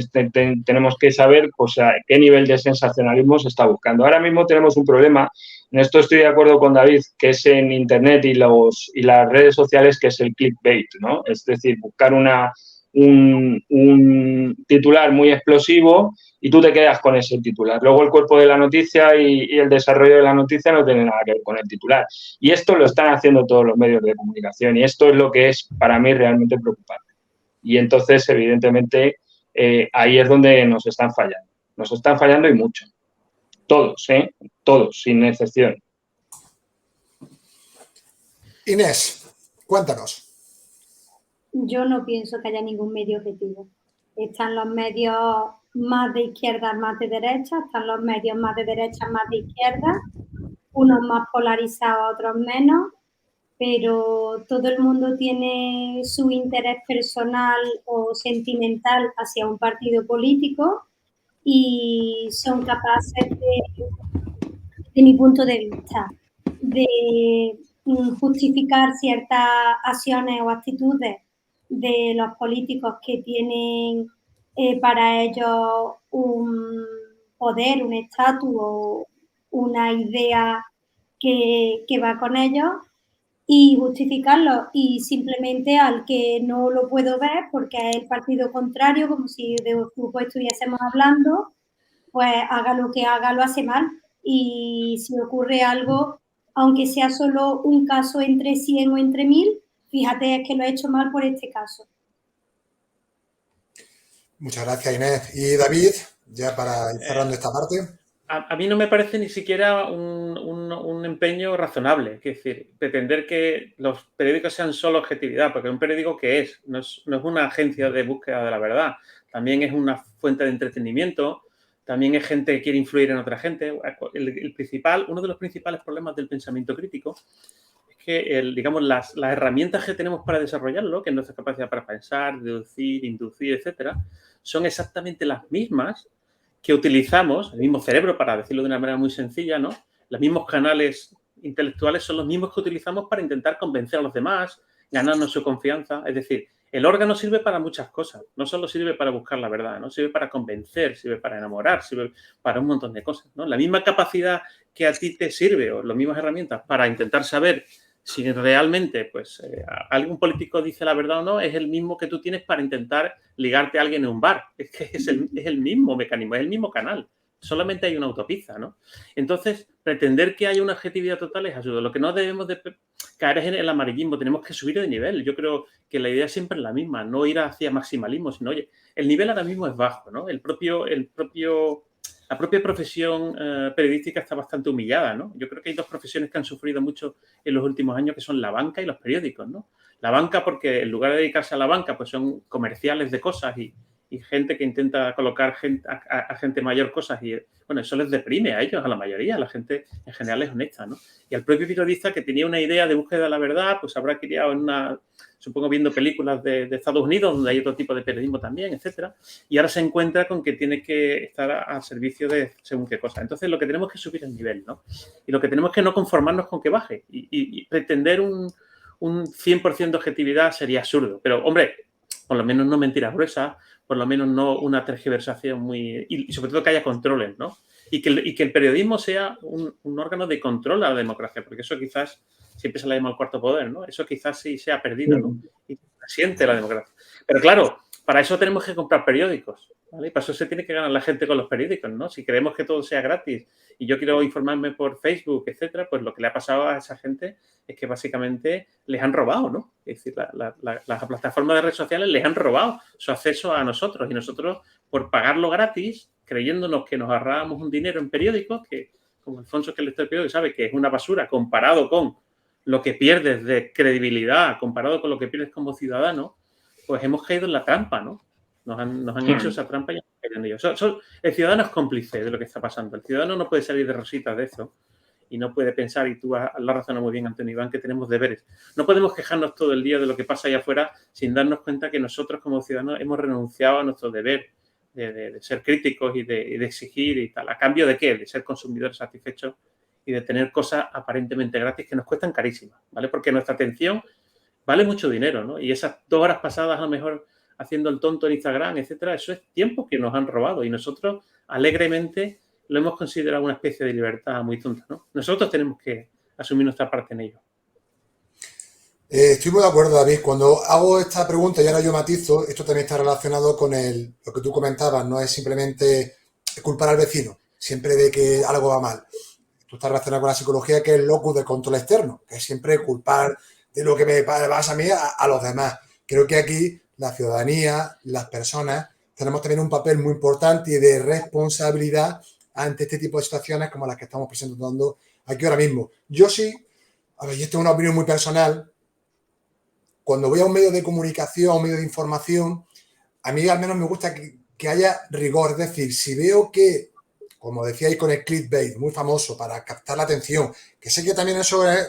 tenemos que saber pues, a qué nivel de sensacionalismo se está buscando. Ahora mismo tenemos un problema, en esto estoy de acuerdo con David, que es en Internet y las redes sociales, que es el clickbait, ¿no? Es decir, buscar un titular muy explosivo y tú te quedas con ese titular. Luego el cuerpo de la noticia y el desarrollo de la noticia no tiene nada que ver con el titular. Y esto lo están haciendo todos los medios de comunicación y esto es lo que es para mí realmente preocupante. Y entonces, evidentemente, ahí es donde nos están fallando. Nos están fallando y mucho. Todos, todos, sin excepción. Inés, cuéntanos. Yo no pienso que haya ningún medio objetivo. Están los medios más de izquierda, más de derecha, están los medios más de derecha, más de izquierda, unos más polarizados, otros menos, pero todo el mundo tiene su interés personal o sentimental hacia un partido político y son capaces de mi punto de vista, de justificar ciertas acciones o actitudes de los políticos que tienen para ellos un poder, un estatus o una idea que va con ellos y justificarlo. Y simplemente al que no lo puedo ver porque es el partido contrario, como si de un grupo estuviésemos hablando, pues haga lo que haga, lo hace mal. Y si ocurre algo, aunque sea solo un caso entre 100 o entre 1000, fíjate, es que lo he hecho mal por este caso. Muchas gracias, Inés. Y David, ya para ir cerrando esta parte. A mí no me parece ni siquiera un empeño razonable. Es decir, pretender que los periódicos sean solo objetividad, porque un periódico, ¿qué es? No es una agencia de búsqueda de la verdad. También es una fuente de entretenimiento. También es gente que quiere influir en otra gente. Uno de los principales problemas del pensamiento crítico es que, digamos, las herramientas que tenemos para desarrollarlo, que es nuestra capacidad para pensar, deducir, inducir, etcétera, son exactamente las mismas que utilizamos, el mismo cerebro, para decirlo de una manera muy sencilla, ¿no? Los mismos canales intelectuales son los mismos que utilizamos para intentar convencer a los demás, ganarnos su confianza. Es decir, el órgano sirve para muchas cosas. No solo sirve para buscar la verdad, ¿no? Sirve para convencer, sirve para enamorar, sirve para un montón de cosas, ¿no? La misma capacidad que a ti te sirve, o las mismas herramientas para intentar saber si realmente pues, algún político dice la verdad o no, es el mismo que tú tienes para intentar ligarte a alguien en un bar. Es que es el mismo mecanismo, es el mismo canal. Solamente hay una autopista, ¿no? Entonces, pretender que haya una objetividad total es absurdo. Lo que no debemos de caer es en el amarillismo, tenemos que subir de nivel. Yo creo que la idea siempre es la misma, no ir hacia maximalismo, sino, oye, el nivel ahora mismo es bajo, ¿no? La propia profesión periodística está bastante humillada, ¿no? Yo creo que hay dos profesiones que han sufrido mucho en los últimos años, que son la banca y los periódicos, ¿no? La banca porque en lugar de dedicarse a la banca, pues son comerciales de cosas y gente que intenta colocar a gente mayor cosas y, bueno, eso les deprime a ellos, a la mayoría. La gente en general es honesta, ¿no? Y al propio periodista que tenía una idea de búsqueda de la verdad, pues habrá criado supongo, viendo películas de Estados Unidos, donde hay otro tipo de periodismo también, etcétera, y ahora se encuentra con que tiene que estar a servicio de según qué cosa. Entonces, lo que tenemos que subir el nivel, ¿no? Y lo que tenemos que no conformarnos con que baje y pretender un 100% de objetividad sería absurdo. Pero, hombre, por lo menos no mentiras gruesas, por lo menos no una tergiversación muy... Y sobre todo que haya controles, ¿no? Y que el periodismo sea un órgano de control a la democracia, porque eso quizás siempre se le llama el cuarto poder, ¿no? Eso quizás sí se ha perdido, ¿no? Y siente la democracia. Pero claro, para eso tenemos que comprar periódicos, ¿vale? Y para eso se tiene que ganar la gente con los periódicos, ¿no? Si queremos que todo sea gratis y yo quiero informarme por Facebook, etcétera, pues lo que le ha pasado a esa gente es que básicamente les han robado, ¿no? Es decir, las plataformas de redes sociales les han robado su acceso a nosotros y nosotros, por pagarlo gratis, creyéndonos que nos ahorrábamos un dinero en periódicos, que como Alfonso, que el lector de periódicos sabe que es una basura comparado con lo que pierdes de credibilidad, comparado con lo que pierdes como ciudadano, pues hemos caído en la trampa, ¿no? Nos han hecho esa trampa y hemos caído en ello. El ciudadano es cómplice de lo que está pasando. El ciudadano no puede salir de rositas de eso y no puede pensar, y tú lo has razonado muy bien, Antonio Iván, que tenemos deberes. No podemos quejarnos todo el día de lo que pasa allá afuera sin darnos cuenta que nosotros como ciudadanos hemos renunciado a nuestro deber de ser críticos y de exigir y tal. ¿A cambio de qué? De ser consumidores satisfechos y de tener cosas aparentemente gratis que nos cuestan carísimas, ¿vale? Porque nuestra atención vale mucho dinero, ¿no? Y esas 2 horas pasadas a lo mejor haciendo el tonto en Instagram, etcétera, eso es tiempo que nos han robado y nosotros alegremente lo hemos considerado una especie de libertad muy tonta, ¿no? Nosotros tenemos que asumir nuestra parte en ello. Estoy muy de acuerdo, David. Cuando hago esta pregunta y ahora yo matizo, esto también está relacionado con lo que tú comentabas, no es simplemente culpar al vecino, siempre de que algo va mal. Tú estás relacionado con la psicología, que es el locus del control externo, que es siempre culpar de lo que me pasa a mí a los demás. Creo que aquí la ciudadanía, las personas, tenemos también un papel muy importante y de responsabilidad ante este tipo de situaciones como las que estamos presentando aquí ahora mismo. Yo sí, a ver, y esto es una opinión muy personal, cuando voy a un medio de comunicación, un medio de información, a mí al menos me gusta que haya rigor. Es decir, si veo que, como decíais con el clickbait, muy famoso para captar la atención, que sé que también eso es,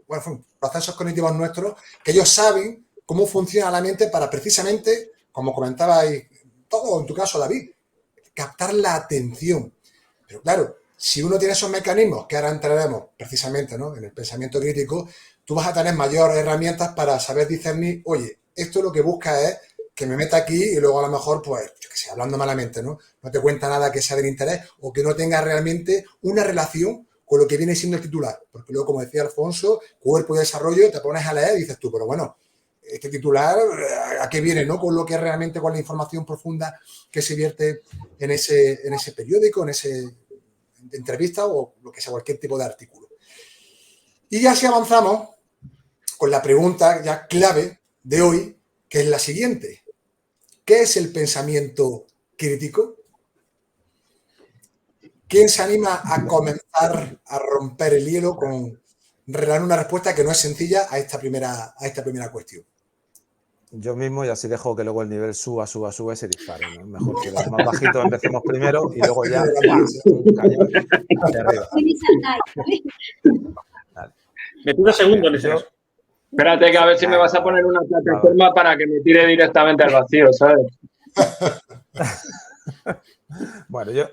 bueno, procesos cognitivos nuestros, que ellos saben cómo funciona la mente para precisamente, como comentabais todo, en tu caso, David, captar la atención. Pero claro, si uno tiene esos mecanismos, que ahora entraremos precisamente, ¿no?, en el pensamiento crítico, tú vas a tener mayores herramientas para saber discernir, oye, esto lo que busca es que me meta aquí y luego a lo mejor, pues, yo qué sé, hablando malamente, ¿no? No te cuenta nada que sea del interés o que no tenga realmente una relación con lo que viene siendo el titular. Porque luego, como decía Alfonso, cuerpo y desarrollo, te pones a leer y dices tú, pero bueno, este titular, ¿a qué viene, no? Con lo que es realmente, con la información profunda que se vierte en ese periódico, en ese entrevista o lo que sea, cualquier tipo de artículo. Y ya si avanzamos con la pregunta ya clave de hoy, que es la siguiente. ¿Qué es el pensamiento crítico? ¿Quién se anima a comenzar a romper el hielo con regalar una respuesta que no es sencilla a esta primera cuestión? Yo mismo, y así dejo que luego el nivel suba y se dispare, ¿no? Mejor que los más bajitos empecemos primero y luego ya un cañón hacia arriba. Me pido segundo en ese caso. Espérate que a ver si me vas a poner una plataforma para que me tire directamente al vacío, ¿sabes? Bueno, yo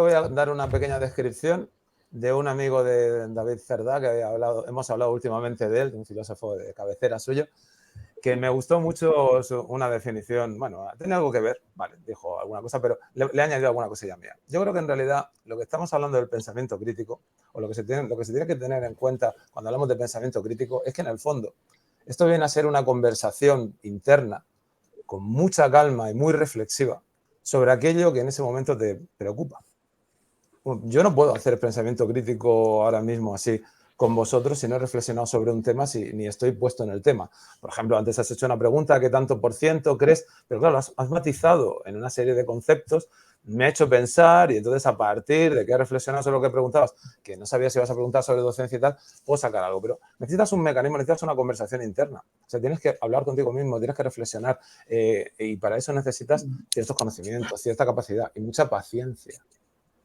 voy a dar una pequeña descripción de un amigo de David Cerdá, que hemos hablado últimamente de él, un filósofo de cabecera suyo, que me gustó mucho una definición. Bueno, tiene algo que ver, vale, dijo alguna cosa, pero le he añadido alguna cosilla mía. Yo creo que en realidad lo que estamos hablando del pensamiento crítico, o lo que se tiene que tener en cuenta cuando hablamos de pensamiento crítico, es que en el fondo esto viene a ser una conversación interna con mucha calma y muy reflexiva sobre aquello que en ese momento te preocupa. Yo no puedo hacer pensamiento crítico ahora mismo así con vosotros si no he reflexionado sobre un tema, ni estoy puesto en el tema. Por ejemplo, antes has hecho una pregunta, ¿qué tanto por ciento crees? Pero claro, has matizado en una serie de conceptos, me ha hecho pensar y entonces a partir de que he reflexionado sobre lo que preguntabas, que no sabía si ibas a preguntar sobre docencia y tal, puedo sacar algo. Pero necesitas un mecanismo, necesitas una conversación interna. O sea, tienes que hablar contigo mismo, tienes que reflexionar y para eso necesitas ciertos conocimientos, cierta capacidad y mucha paciencia.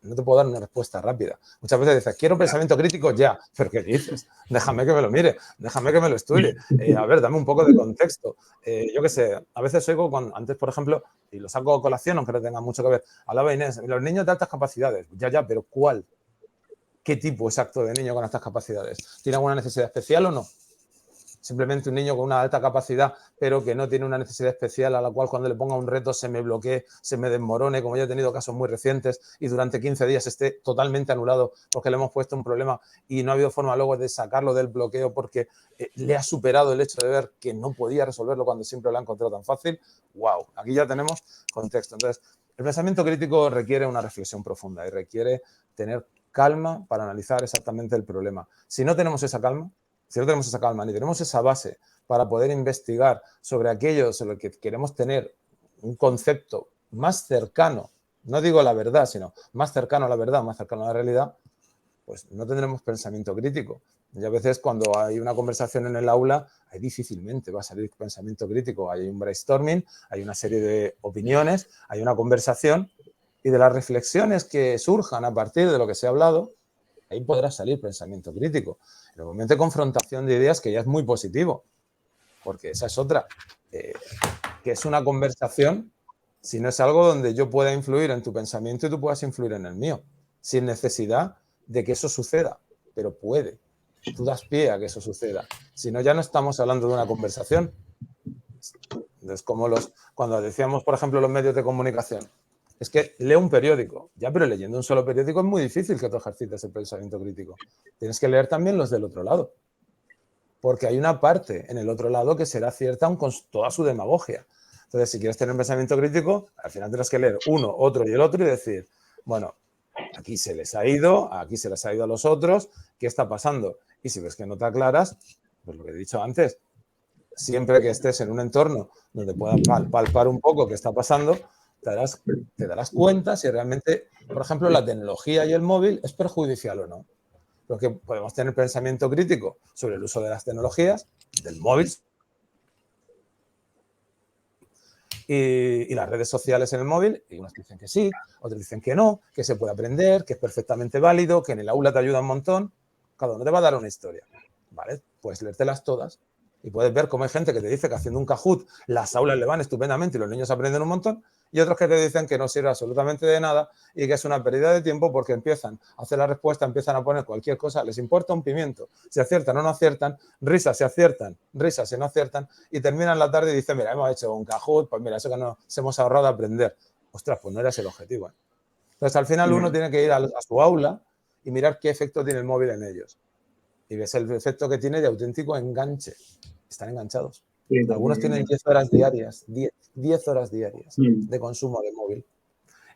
No te puedo dar una respuesta rápida. Muchas veces dices, quiero pensamiento crítico ya. ¿Pero qué dices? Déjame que me lo mire, déjame que me lo estudie. A ver, dame un poco de contexto. Yo qué sé, a veces oigo antes, por ejemplo, y lo saco a colación, aunque no tenga mucho que ver, hablaba Inés, los niños de altas capacidades. Ya, pero ¿cuál? ¿Qué tipo exacto de niño con altas capacidades? ¿Tiene alguna necesidad especial o no? Simplemente un niño con una alta capacidad, pero que no tiene una necesidad especial a la cual cuando le ponga un reto se me bloquee, se me desmorone, como ya he tenido casos muy recientes, y durante 15 días esté totalmente anulado porque le hemos puesto un problema y no ha habido forma luego de sacarlo del bloqueo porque le ha superado el hecho de ver que no podía resolverlo cuando siempre lo ha encontrado tan fácil. ¡Wow! Aquí ya tenemos contexto. Entonces, el pensamiento crítico requiere una reflexión profunda y requiere tener calma para analizar exactamente el problema. Si no tenemos esa calma ni tenemos esa base para poder investigar sobre aquello sobre lo que queremos tener un concepto más cercano, no digo la verdad, sino más cercano a la verdad, más cercano a la realidad, pues no tendremos pensamiento crítico. Y a veces cuando hay una conversación en el aula, ahí difícilmente va a salir pensamiento crítico. Hay un brainstorming, hay una serie de opiniones, hay una conversación y de las reflexiones que surjan a partir de lo que se ha hablado, ahí podrá salir pensamiento crítico. En el momento de confrontación de ideas, que ya es muy positivo, porque esa es otra, que es una conversación sino es algo donde yo pueda influir en tu pensamiento y tú puedas influir en el mío, sin necesidad de que eso suceda, pero puede. Tú das pie a que eso suceda. Si no, ya no estamos hablando de una conversación. Es como cuando decíamos, por ejemplo, los medios de comunicación. Es que lee un periódico. Ya, pero leyendo un solo periódico es muy difícil que tú ejercites el pensamiento crítico. Tienes que leer también los del otro lado. Porque hay una parte en el otro lado que será cierta aun con toda su demagogia. Entonces, si quieres tener un pensamiento crítico, al final tendrás que leer uno, otro y el otro y decir, bueno, aquí se les ha ido a los otros, ¿qué está pasando? Y si ves que no te aclaras, pues lo que he dicho antes, siempre que estés en un entorno donde puedas palpar un poco qué está pasando, te darás cuenta si realmente, por ejemplo, la tecnología y el móvil es perjudicial o no. Porque podemos tener pensamiento crítico sobre el uso de las tecnologías, del móvil y las redes sociales en el móvil, y unos dicen que sí, otros dicen que no, que se puede aprender, que es perfectamente válido, que en el aula te ayuda un montón. Cada uno te va a dar una historia, ¿vale? Puedes leértelas todas y puedes ver cómo hay gente que te dice que haciendo un Kahoot las aulas le van estupendamente y los niños aprenden un montón, y otros que te dicen que no sirve absolutamente de nada y que es una pérdida de tiempo porque empiezan a hacer la respuesta, empiezan a poner cualquier cosa, les importa un pimiento, si aciertan o no aciertan, risas si aciertan, risas si no aciertan, y terminan la tarde y dicen, mira, hemos hecho un Kahoot, pues mira, eso que nos hemos ahorrado aprender. Ostras, pues no era ese el objetivo, ¿eh? Entonces, al final uno tiene que ir a su aula y mirar qué efecto tiene el móvil en ellos. Y ves el efecto que tiene de auténtico enganche. Están enganchados. Sí, algunos tienen 10 horas diarias, 10 horas diarias de consumo de móvil.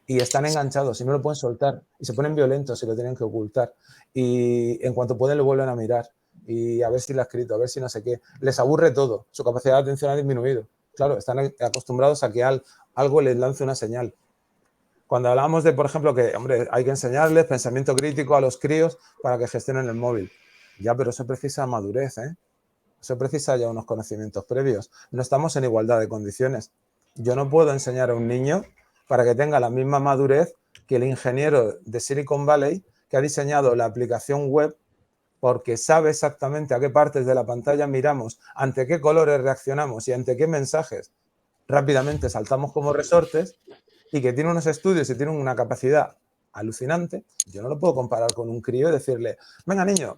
Y están enganchados y no lo pueden soltar. Y se ponen violentos y lo tienen que ocultar. Y en cuanto pueden lo vuelven a mirar. Y a ver si lo ha escrito, a ver si no sé qué. Les aburre todo. Su capacidad de atención ha disminuido. Claro, están acostumbrados a que algo les lance una señal. Cuando hablamos de, por ejemplo, que, hombre, hay que enseñarles pensamiento crítico a los críos para que gestionen el móvil. Ya, pero eso precisa madurez, ¿eh? Eso precisa ya unos conocimientos previos. No estamos en igualdad de condiciones. Yo no puedo enseñar a un niño para que tenga la misma madurez que el ingeniero de Silicon Valley que ha diseñado la aplicación web porque sabe exactamente a qué partes de la pantalla miramos, ante qué colores reaccionamos y ante qué mensajes rápidamente saltamos como resortes, y que tiene unos estudios y tiene una capacidad alucinante. Yo no lo puedo comparar con un crío y decirle, venga niño,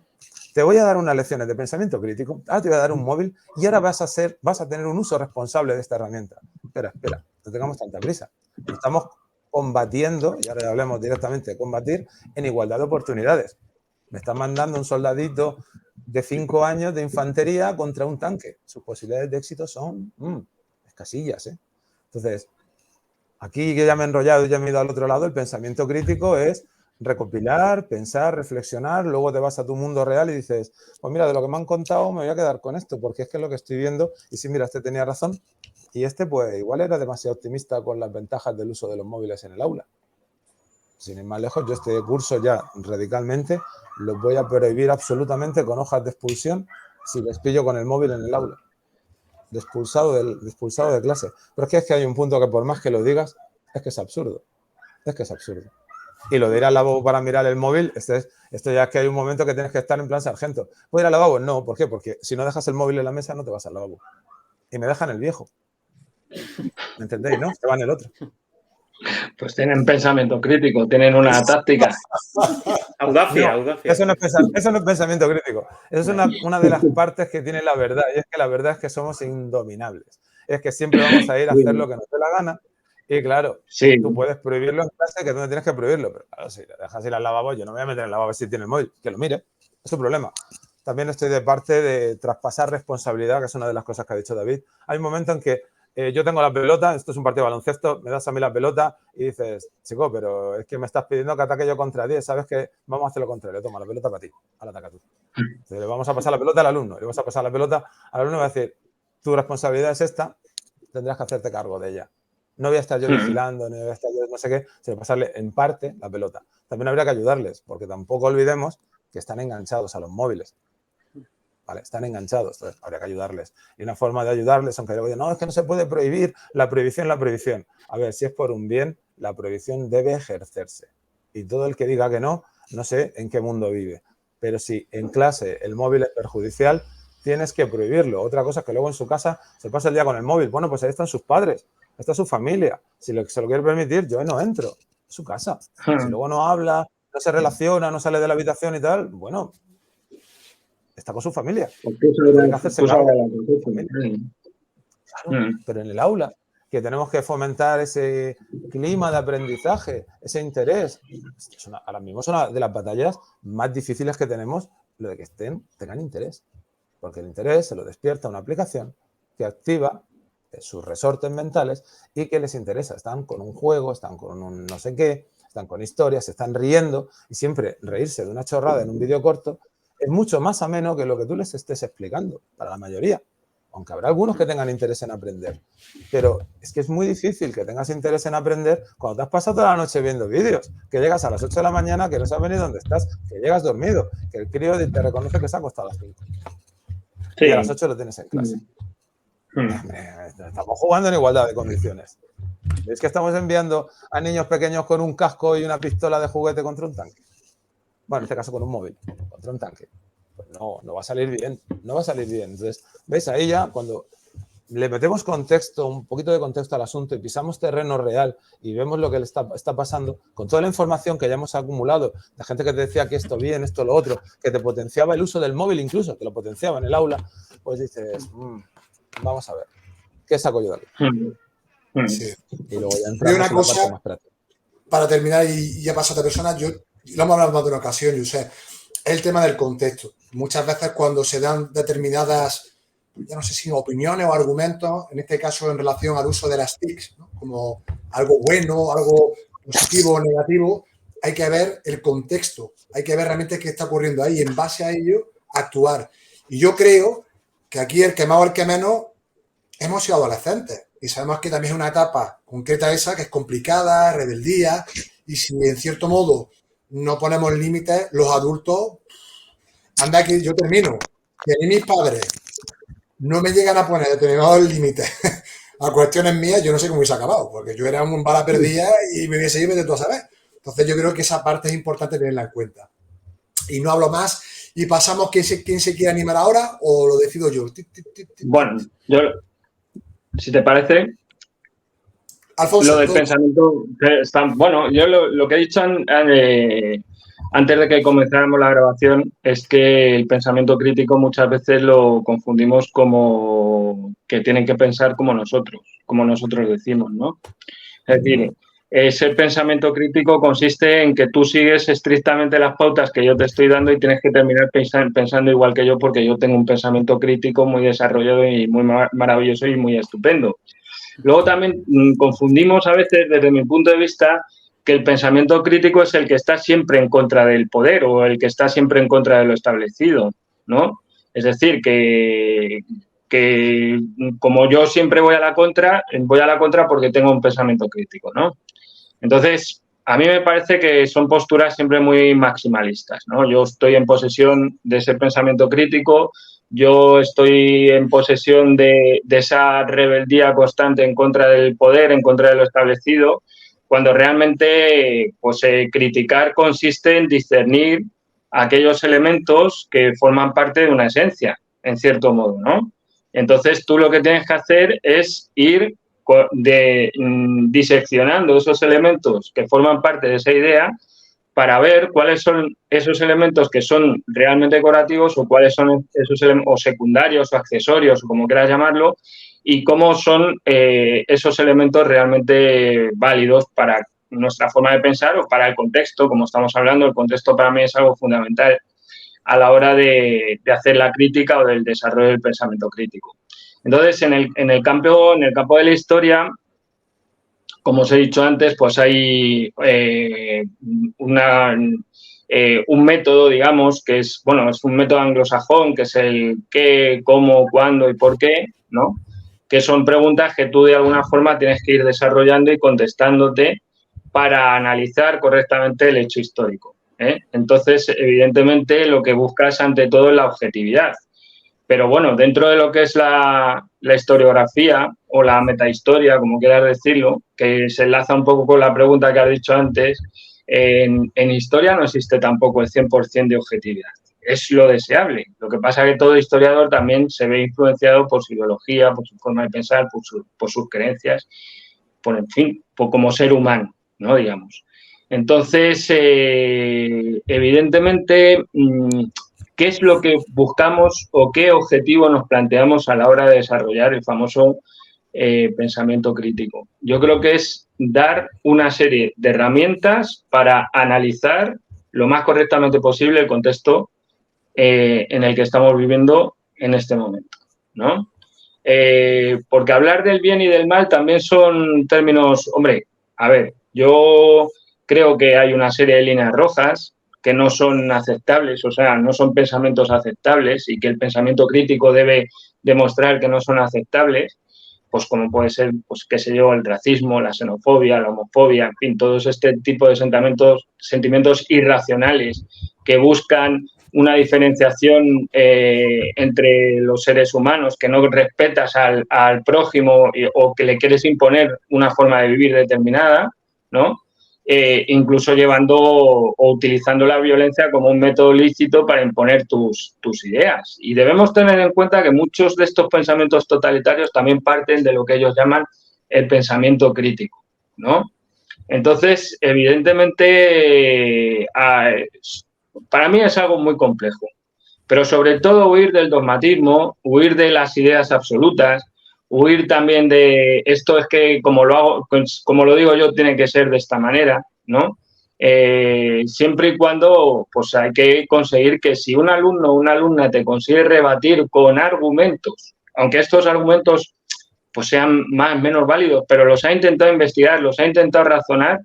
te voy a dar unas lecciones de pensamiento crítico, ahora te voy a dar un móvil y ahora vas a tener un uso responsable de esta herramienta. Espera, no tengamos tanta prisa. Estamos combatiendo, y ahora hablemos directamente de combatir, en igualdad de oportunidades. Me están mandando un soldadito de 5 años de infantería contra un tanque. Sus posibilidades de éxito son escasillas, ¿eh? Entonces, aquí que ya me he enrollado y ya me he ido al otro lado, el pensamiento crítico es recopilar, pensar, reflexionar, luego te vas a tu mundo real y dices, pues mira, de lo que me han contado me voy a quedar con esto, porque es que es lo que estoy viendo y sí, mira, este tenía razón y este pues igual era demasiado optimista con las ventajas del uso de los móviles en el aula. Sin ir más lejos, yo este curso ya radicalmente lo voy a prohibir absolutamente con hojas de expulsión si les pillo con el móvil en el aula. Expulsado de clase. Pero es que hay un punto que por más que lo digas, es que es absurdo. Es que es absurdo. Y lo de ir al lavabo para mirar el móvil, esto ya es que hay un momento que tienes que estar en plan sargento. ¿Puedo ir al lavabo? No, ¿por qué? Porque si no dejas el móvil en la mesa no te vas al lavabo. Y me dejan el viejo. ¿Me entendéis, no? Se va en el otro. Pues tienen pensamiento crítico, tienen una táctica. Audacia. Eso no es pensamiento crítico. Eso es una de las partes que tiene la verdad. Y es que la verdad es que somos indominables. Es que siempre vamos a ir a hacer lo que nos dé la gana. Y claro, tú puedes prohibirlo en clase, que tú no tienes que prohibirlo. Pero claro, si le dejas ir al lavabo, yo no me voy a meter en el lavabo a ver si tiene el móvil. Que lo mire. Es su problema. También estoy de parte de traspasar responsabilidad, que es una de las cosas que ha dicho David. Hay un momento en que yo tengo la pelota, esto es un partido de baloncesto, me das a mí la pelota y dices, chico, pero es que me estás pidiendo que ataque yo contra 10, ¿sabes qué? Vamos a hacer lo contrario, toma la pelota para ti, ahora ataca tú. Entonces, le vamos a pasar la pelota al alumno, le vamos a pasar la pelota al alumno y va a decir, tu responsabilidad es esta, tendrás que hacerte cargo de ella. No voy a estar yo vigilando, no voy a estar yo no sé qué, sino pasarle en parte la pelota. También habría que ayudarles, porque tampoco olvidemos que están enganchados a los móviles. ¿Vale? Están enganchados, entonces habría que ayudarles. Y una forma de ayudarles, aunque luego digan, no, es que no se puede prohibir, la prohibición. A ver, si es por un bien, la prohibición debe ejercerse. Y todo el que diga que no, no sé en qué mundo vive. Pero si en clase el móvil es perjudicial, tienes que prohibirlo. Otra cosa es que luego en su casa se pasa el día con el móvil. Bueno, pues ahí están sus padres. esta es su familia. Si se lo quiere permitir, yo no entro. Es su casa. Si luego no habla, no se relaciona, no sale de la habitación y tal, bueno, está con su familia. Tiene que hacerse cargo de su familia. Claro, pero en el aula, que tenemos que fomentar ese clima de aprendizaje, ese interés. Ahora mismo es una de las batallas más difíciles que tenemos, lo de que tengan interés. Porque el interés se lo despierta una aplicación que activa sus resortes mentales y que les interesa. Están con un juego, están con un no sé qué, están con historias, se están riendo, y siempre reírse de una chorrada en un vídeo corto es mucho más ameno que lo que tú les estés explicando, para la mayoría. Aunque habrá algunos que tengan interés en aprender. Pero es que es muy difícil que tengas interés en aprender cuando te has pasado toda la noche viendo vídeos, que llegas a las 8 de la mañana, que no sabes ni dónde estás, que llegas dormido, que el crío te reconoce que se ha acostado a las 5. Sí. Y a las 8 lo tienes en clase. Estamos jugando en igualdad de condiciones. ¿Veis que estamos enviando a niños pequeños con un casco y una pistola de juguete contra un tanque? Bueno, en este caso con un móvil, contra un tanque. Pues no va a salir bien, no va a salir bien. Entonces, ¿veis? Ahí ya cuando le metemos contexto, un poquito de contexto al asunto y pisamos terreno real y vemos lo que le está pasando, con toda la información que ya hemos acumulado, de gente que te decía que esto bien, esto lo otro, que te potenciaba el uso del móvil incluso, que lo potenciaba en el aula, pues dices, vamos a ver, ¿qué saco yo de aquí? Sí. Y luego ya entramos una en cosa, la parte más práctica. Para terminar y ya paso a otra persona, lo hemos hablado más de una ocasión, Josep, es el tema del contexto. Muchas veces cuando se dan determinadas, ya no sé si opiniones o argumentos, en este caso en relación al uso de las TICs, ¿no? Como algo bueno, algo positivo o negativo, hay que ver el contexto, hay que ver realmente qué está ocurriendo ahí y en base a ello actuar. Y yo creo que aquí el que más o el que menos hemos sido adolescentes y sabemos que también es una etapa concreta esa que es complicada, rebeldía, y si en cierto modo no ponemos límites, los adultos, anda que yo termino, que a mí mis padres no me llegan a poner determinados límites a cuestiones mías, yo no sé cómo hubiese acabado, porque yo era un bala perdida y me hubiese ido de todo a saber. Entonces yo creo que esa parte es importante tenerla en cuenta. Y no hablo más y pasamos quién se quiere animar ahora o lo decido yo. Bueno, yo, si te parece, Alfonso, lo del pensamiento, bueno, yo lo que he dicho antes de que comenzáramos la grabación es que el pensamiento crítico muchas veces lo confundimos como que tienen que pensar como nosotros decimos, ¿no? Es decir, ese pensamiento crítico consiste en que tú sigues estrictamente las pautas que yo te estoy dando y tienes que terminar pensando igual que yo porque yo tengo un pensamiento crítico muy desarrollado y muy maravilloso y muy estupendo. Luego también confundimos a veces, desde mi punto de vista, que el pensamiento crítico es el que está siempre en contra del poder o el que está siempre en contra de lo establecido, ¿no? Es decir, que como yo siempre voy a la contra porque tengo un pensamiento crítico, ¿no? Entonces, a mí me parece que son posturas siempre muy maximalistas, ¿no? Yo estoy en posesión de ese pensamiento crítico, yo estoy en posesión de esa rebeldía constante en contra del poder, en contra de lo establecido, cuando realmente pues, criticar consiste en discernir aquellos elementos que forman parte de una esencia, en cierto modo, ¿no? Entonces, tú lo que tienes que hacer es ir diseccionando esos elementos que forman parte de esa idea para ver cuáles son esos elementos que son realmente decorativos o cuáles son esos elementos o secundarios o accesorios o como quieras llamarlo y cómo son esos elementos realmente válidos para nuestra forma de pensar o para el contexto, como estamos hablando. El contexto para mí es algo fundamental a la hora de hacer la crítica o del desarrollo del pensamiento crítico. Entonces, en el campo de la historia, como os he dicho antes, pues hay un método, digamos, que es, bueno, es un método anglosajón, que es el qué, cómo, cuándo y por qué, ¿no? Que son preguntas que tú de alguna forma tienes que ir desarrollando y contestándote para analizar correctamente el hecho histórico, ¿eh? Entonces, evidentemente, lo que buscas ante todo es la objetividad. Pero bueno, dentro de lo que es la historiografía o la metahistoria, como quieras decirlo, que se enlaza un poco con la pregunta que has dicho antes, en historia no existe tampoco el 100% de objetividad. Es lo deseable. Lo que pasa es que todo historiador también se ve influenciado por su ideología, por su forma de pensar, por sus creencias. en fin, como ser humano, ¿no? Digamos. Entonces, evidentemente, ¿qué es lo que buscamos o qué objetivo nos planteamos a la hora de desarrollar el famoso pensamiento crítico? Yo creo que es dar una serie de herramientas para analizar lo más correctamente posible el contexto en el que estamos viviendo en este momento, ¿no? Porque hablar del bien y del mal también son términos, hombre, a ver, yo creo que hay una serie de líneas rojas que no son aceptables, o sea, no son pensamientos aceptables y que el pensamiento crítico debe demostrar que no son aceptables, pues como puede ser, pues qué sé yo, el racismo, la xenofobia, la homofobia, en fin, todos este tipo de sentimientos irracionales que buscan una diferenciación entre los seres humanos, que no respetas al prójimo o que le quieres imponer una forma de vivir determinada, ¿no? Incluso llevando o utilizando la violencia como un método lícito para imponer tus ideas. Y debemos tener en cuenta que muchos de estos pensamientos totalitarios también parten de lo que ellos llaman el pensamiento crítico, ¿no? Entonces, evidentemente, para mí es algo muy complejo, pero sobre todo huir del dogmatismo, huir de las ideas absolutas, huir también de esto es que como lo digo yo, tiene que ser de esta manera, ¿no? Siempre y cuando pues hay que conseguir que si un alumno o una alumna te consigue rebatir con argumentos, aunque estos argumentos pues sean más o menos válidos, pero los ha intentado investigar, los ha intentado razonar,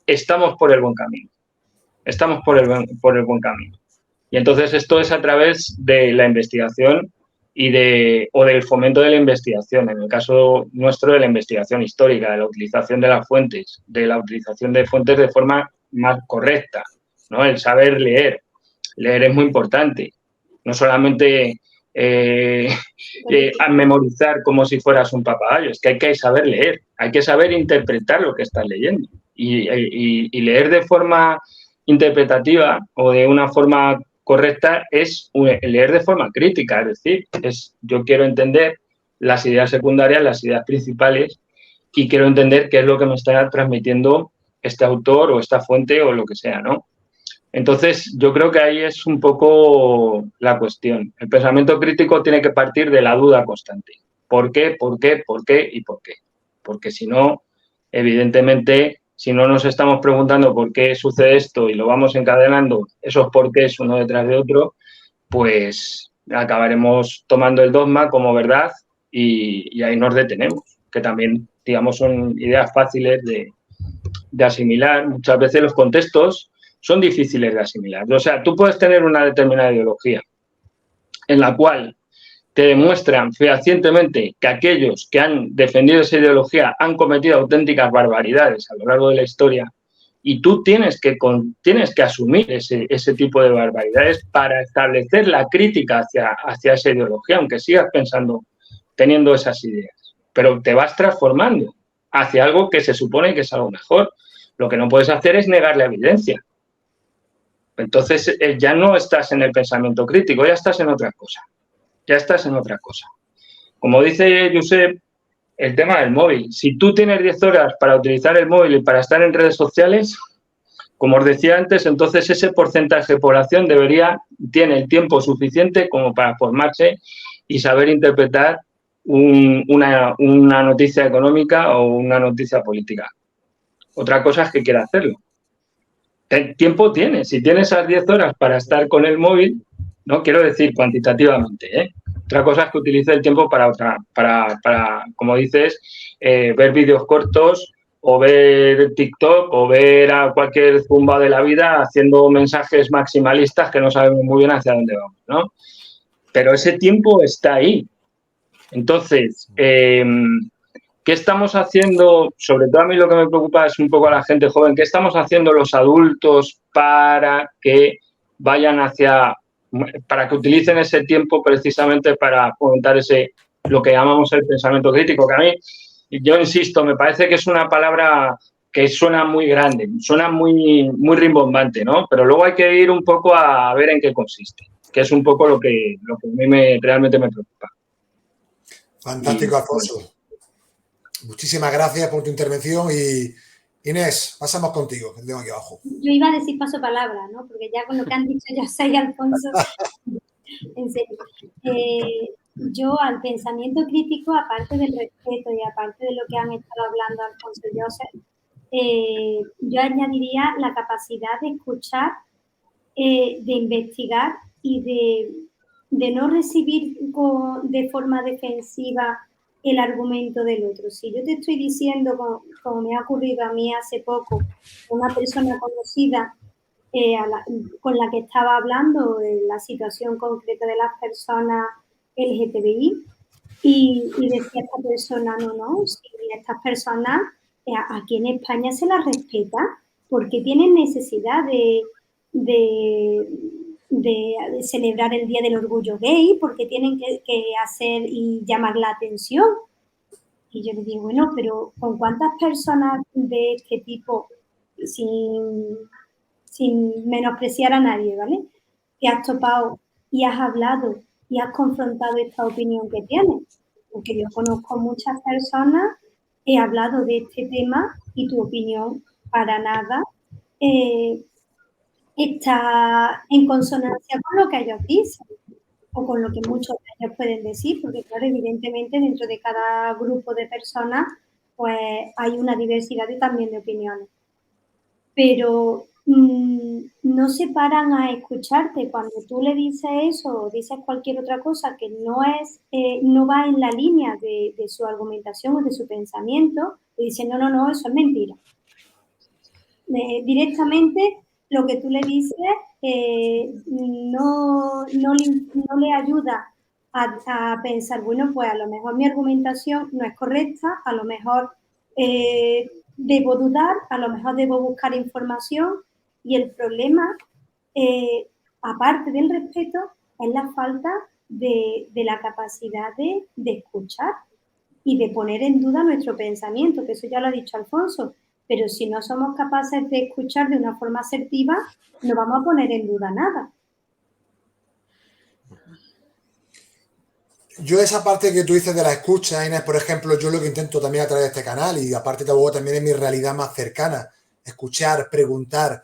estamos por el buen camino. Estamos por el buen camino. Y entonces esto es a través de la investigación o del fomento de la investigación, en el caso nuestro de la investigación histórica, de la utilización de las fuentes, de la utilización de fuentes de forma más correcta, ¿no? El saber leer. Leer es muy importante. No solamente a memorizar como si fueras un papagayo, es que hay que saber leer, hay que saber interpretar lo que estás leyendo. Y leer de forma interpretativa o de una forma correcta es leer de forma crítica, es decir, yo quiero entender las ideas secundarias, las ideas principales y quiero entender qué es lo que me está transmitiendo este autor o esta fuente o lo que sea, ¿no? Entonces, yo creo que ahí es un poco la cuestión. El pensamiento crítico tiene que partir de la duda constante. ¿Por qué? ¿Por qué? ¿Por qué? ¿Y por qué? Porque si no, evidentemente, si no nos estamos preguntando por qué sucede esto y lo vamos encadenando esos porqués uno detrás de otro, pues acabaremos tomando el dogma como verdad y ahí nos detenemos, que también, digamos, son ideas fáciles de asimilar. Muchas veces los contextos son difíciles de asimilar. O sea, tú puedes tener una determinada ideología en la cual te demuestran fehacientemente que aquellos que han defendido esa ideología han cometido auténticas barbaridades a lo largo de la historia y tú tienes que asumir ese tipo de barbaridades para establecer la crítica hacia esa ideología, aunque sigas pensando, teniendo esas ideas. Pero te vas transformando hacia algo que se supone que es algo mejor. Lo que no puedes hacer es negar la evidencia. Entonces, ya no estás en el pensamiento crítico, ya estás en otra cosa. Ya estás en otra cosa. Como dice Josep, el tema del móvil. Si tú tienes 10 horas para utilizar el móvil y para estar en redes sociales, como os decía antes, entonces ese porcentaje de población tiene el tiempo suficiente como para formarse y saber interpretar una noticia económica o una noticia política. Otra cosa es que quiera hacerlo. Tiempo tienes. Si tienes esas 10 horas para estar con el móvil, no quiero decir cuantitativamente, ¿eh? Otra cosa es que utilice el tiempo para como dices, ver vídeos cortos o ver TikTok o ver a cualquier zumba de la vida haciendo mensajes maximalistas que no sabemos muy bien hacia dónde vamos, ¿no? Pero ese tiempo está ahí. Entonces, ¿qué estamos haciendo? Sobre todo a mí lo que me preocupa es un poco a la gente joven. ¿Qué estamos haciendo los adultos para que para que utilicen ese tiempo precisamente para fomentar lo que llamamos el pensamiento crítico? Que a mí, yo insisto, me parece que es una palabra que suena muy grande, suena muy, muy rimbombante, ¿no? Pero luego hay que ir un poco a ver en qué consiste, que es un poco lo que a mí realmente me preocupa. Fantástico, Alfonso. Muchísimas gracias por tu intervención y Inés, pasamos contigo, que tengo aquí abajo. Yo iba a decir paso palabra, ¿no? Porque ya con lo que han dicho José y Alfonso, en serio. Yo al pensamiento crítico, aparte del respeto y aparte de lo que han estado hablando Alfonso y José, yo añadiría la capacidad de escuchar, de investigar y de no recibir de forma defensiva el argumento del otro. Si yo te estoy diciendo, como me ha ocurrido a mí hace poco, una persona conocida con la que estaba hablando de la situación concreta de las personas LGTBI y decía esta persona, no, si estas personas aquí en España se las respeta porque tienen necesidad de celebrar el Día del Orgullo Gay, porque tienen que hacer y llamar la atención. Y yo le digo, bueno, pero ¿con cuántas personas de este tipo, sin menospreciar a nadie, ¿vale? Que has topado y has hablado y has confrontado esta opinión que tienes? Porque yo conozco muchas personas, he hablado de este tema y tu opinión para nada está en consonancia con lo que ellos dicen o con lo que muchos de ellos pueden decir, porque claro, evidentemente dentro de cada grupo de personas pues hay una diversidad también de opiniones. Pero no se paran a escucharte cuando tú le dices eso o dices cualquier otra cosa que no va en la línea de su argumentación o de su pensamiento, y dicen, no, eso es mentira. Directamente lo que tú le dices no le ayuda a pensar, bueno, pues a lo mejor mi argumentación no es correcta, a lo mejor debo dudar, a lo mejor debo buscar información, y el problema, aparte del respeto, es la falta de la capacidad de escuchar y de poner en duda nuestro pensamiento, que eso ya lo ha dicho Alfonso. Pero si no somos capaces de escuchar de una forma asertiva, no vamos a poner en duda nada. Yo esa parte que tú dices de la escucha, Inés, por ejemplo, yo lo que intento también a través de este canal y aparte también en mi realidad más cercana, escuchar, preguntar,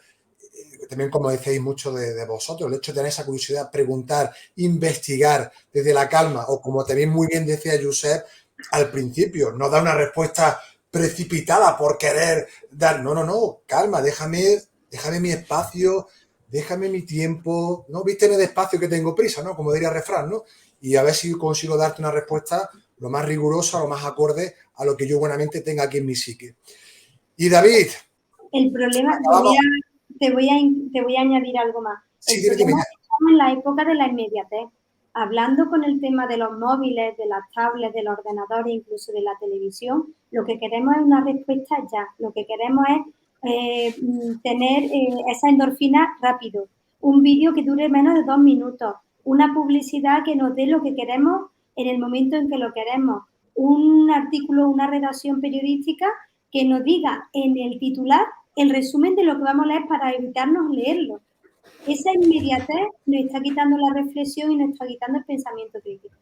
también como decéis mucho de vosotros, el hecho de tener esa curiosidad, preguntar, investigar desde la calma o como también muy bien decía Josep al principio, no dar una respuesta precipitada por querer dar, no, calma, déjame mi espacio, déjame mi tiempo, no vísteme despacio que tengo prisa, ¿no? Como diría el refrán, ¿no? Y a ver si consigo darte una respuesta lo más rigurosa, lo más acorde a lo que yo buenamente tenga aquí en mi psique. Y David. El problema, te voy a añadir algo más. Sí, el problema es que estamos en la época de la inmediatez. Hablando con el tema de los móviles, de las tablets, de los ordenadores, incluso de la televisión, lo que queremos es una respuesta ya. Lo que queremos es tener esa endorfina rápido. Un vídeo que dure menos de 2 minutos. Una publicidad que nos dé lo que queremos en el momento en que lo queremos. Un artículo, una redacción periodística que nos diga en el titular el resumen de lo que vamos a leer para evitarnos leerlo. Esa inmediatez nos está quitando la reflexión y nos está quitando el pensamiento crítico.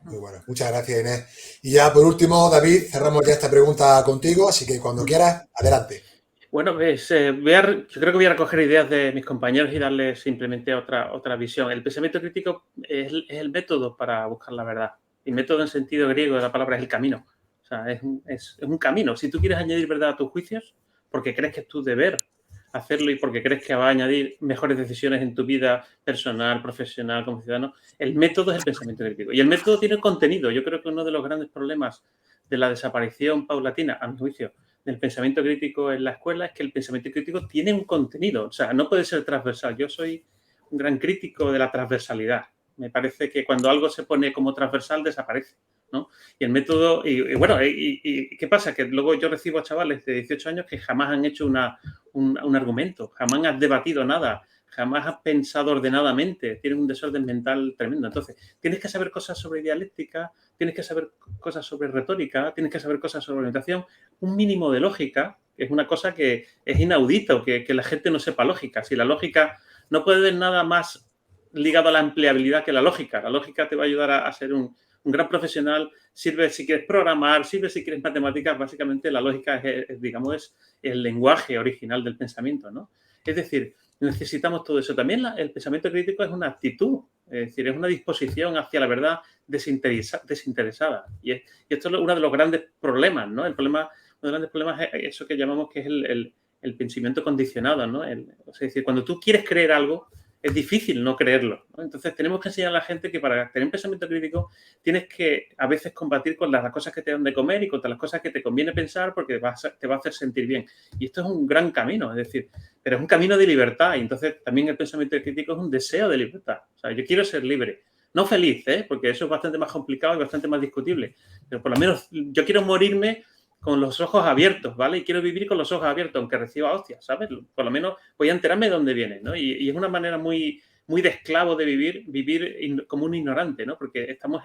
Muy bueno, muchas gracias, Inés. Y ya por último, David, cerramos ya esta pregunta contigo, así que cuando quieras, adelante. Bueno, pues yo creo que voy a recoger ideas de mis compañeros y darles simplemente otra visión. El pensamiento crítico es el método para buscar la verdad. El método en sentido griego de la palabra es el camino. O sea, es un camino. Si tú quieres añadir verdad a tus juicios, porque crees que es tu deber hacerlo y porque crees que va a añadir mejores decisiones en tu vida personal, profesional, como ciudadano, el método es el pensamiento crítico. Y el método tiene contenido. Yo creo que uno de los grandes problemas de la desaparición paulatina, a mi juicio, del pensamiento crítico en la escuela es que el pensamiento crítico tiene un contenido. O sea, no puede ser transversal. Yo soy un gran crítico de la transversalidad. Me parece que cuando algo se pone como transversal desaparece, ¿no? Y el método, y ¿qué pasa? Que luego yo recibo a chavales de 18 años que jamás han hecho un argumento, jamás han debatido nada, jamás has pensado ordenadamente, tienen un desorden mental tremendo. Entonces, tienes que saber cosas sobre dialéctica, tienes que saber cosas sobre retórica, tienes que saber cosas sobre orientación, un mínimo de lógica, que es una cosa que es inaudito, que la gente no sepa lógica. Si la lógica no puede ver nada más ligado a la empleabilidad que la lógica te va a ayudar a ser un Un gran profesional sirve si quieres programar, sirve si quieres matemáticas. Básicamente la lógica es el lenguaje original del pensamiento, ¿no? Es decir, necesitamos todo eso. También el pensamiento crítico es una actitud, es decir, es una disposición hacia la verdad desinteresada. Y esto es uno de los grandes problemas, ¿no? Uno de los grandes problemas es eso que llamamos que es el pensamiento condicionado, ¿no? Es decir, cuando tú quieres creer algo, es difícil no creerlo, ¿no? Entonces, tenemos que enseñar a la gente que para tener un pensamiento crítico tienes que a veces combatir con las cosas que te dan de comer y contra las cosas que te conviene pensar porque te va a hacer sentir bien. Y esto es un gran camino, es decir, pero es un camino de libertad. Y entonces, también el pensamiento crítico es un deseo de libertad. O sea, yo quiero ser libre. No feliz, porque eso es bastante más complicado y bastante más discutible. Pero por lo menos yo quiero morirme con los ojos abiertos, ¿vale? Y quiero vivir con los ojos abiertos, aunque reciba hostias, ¿sabes? Por lo menos voy a enterarme de dónde viene, ¿no? Y es una manera muy, muy de esclavo de vivir como un ignorante, ¿no? Porque estamos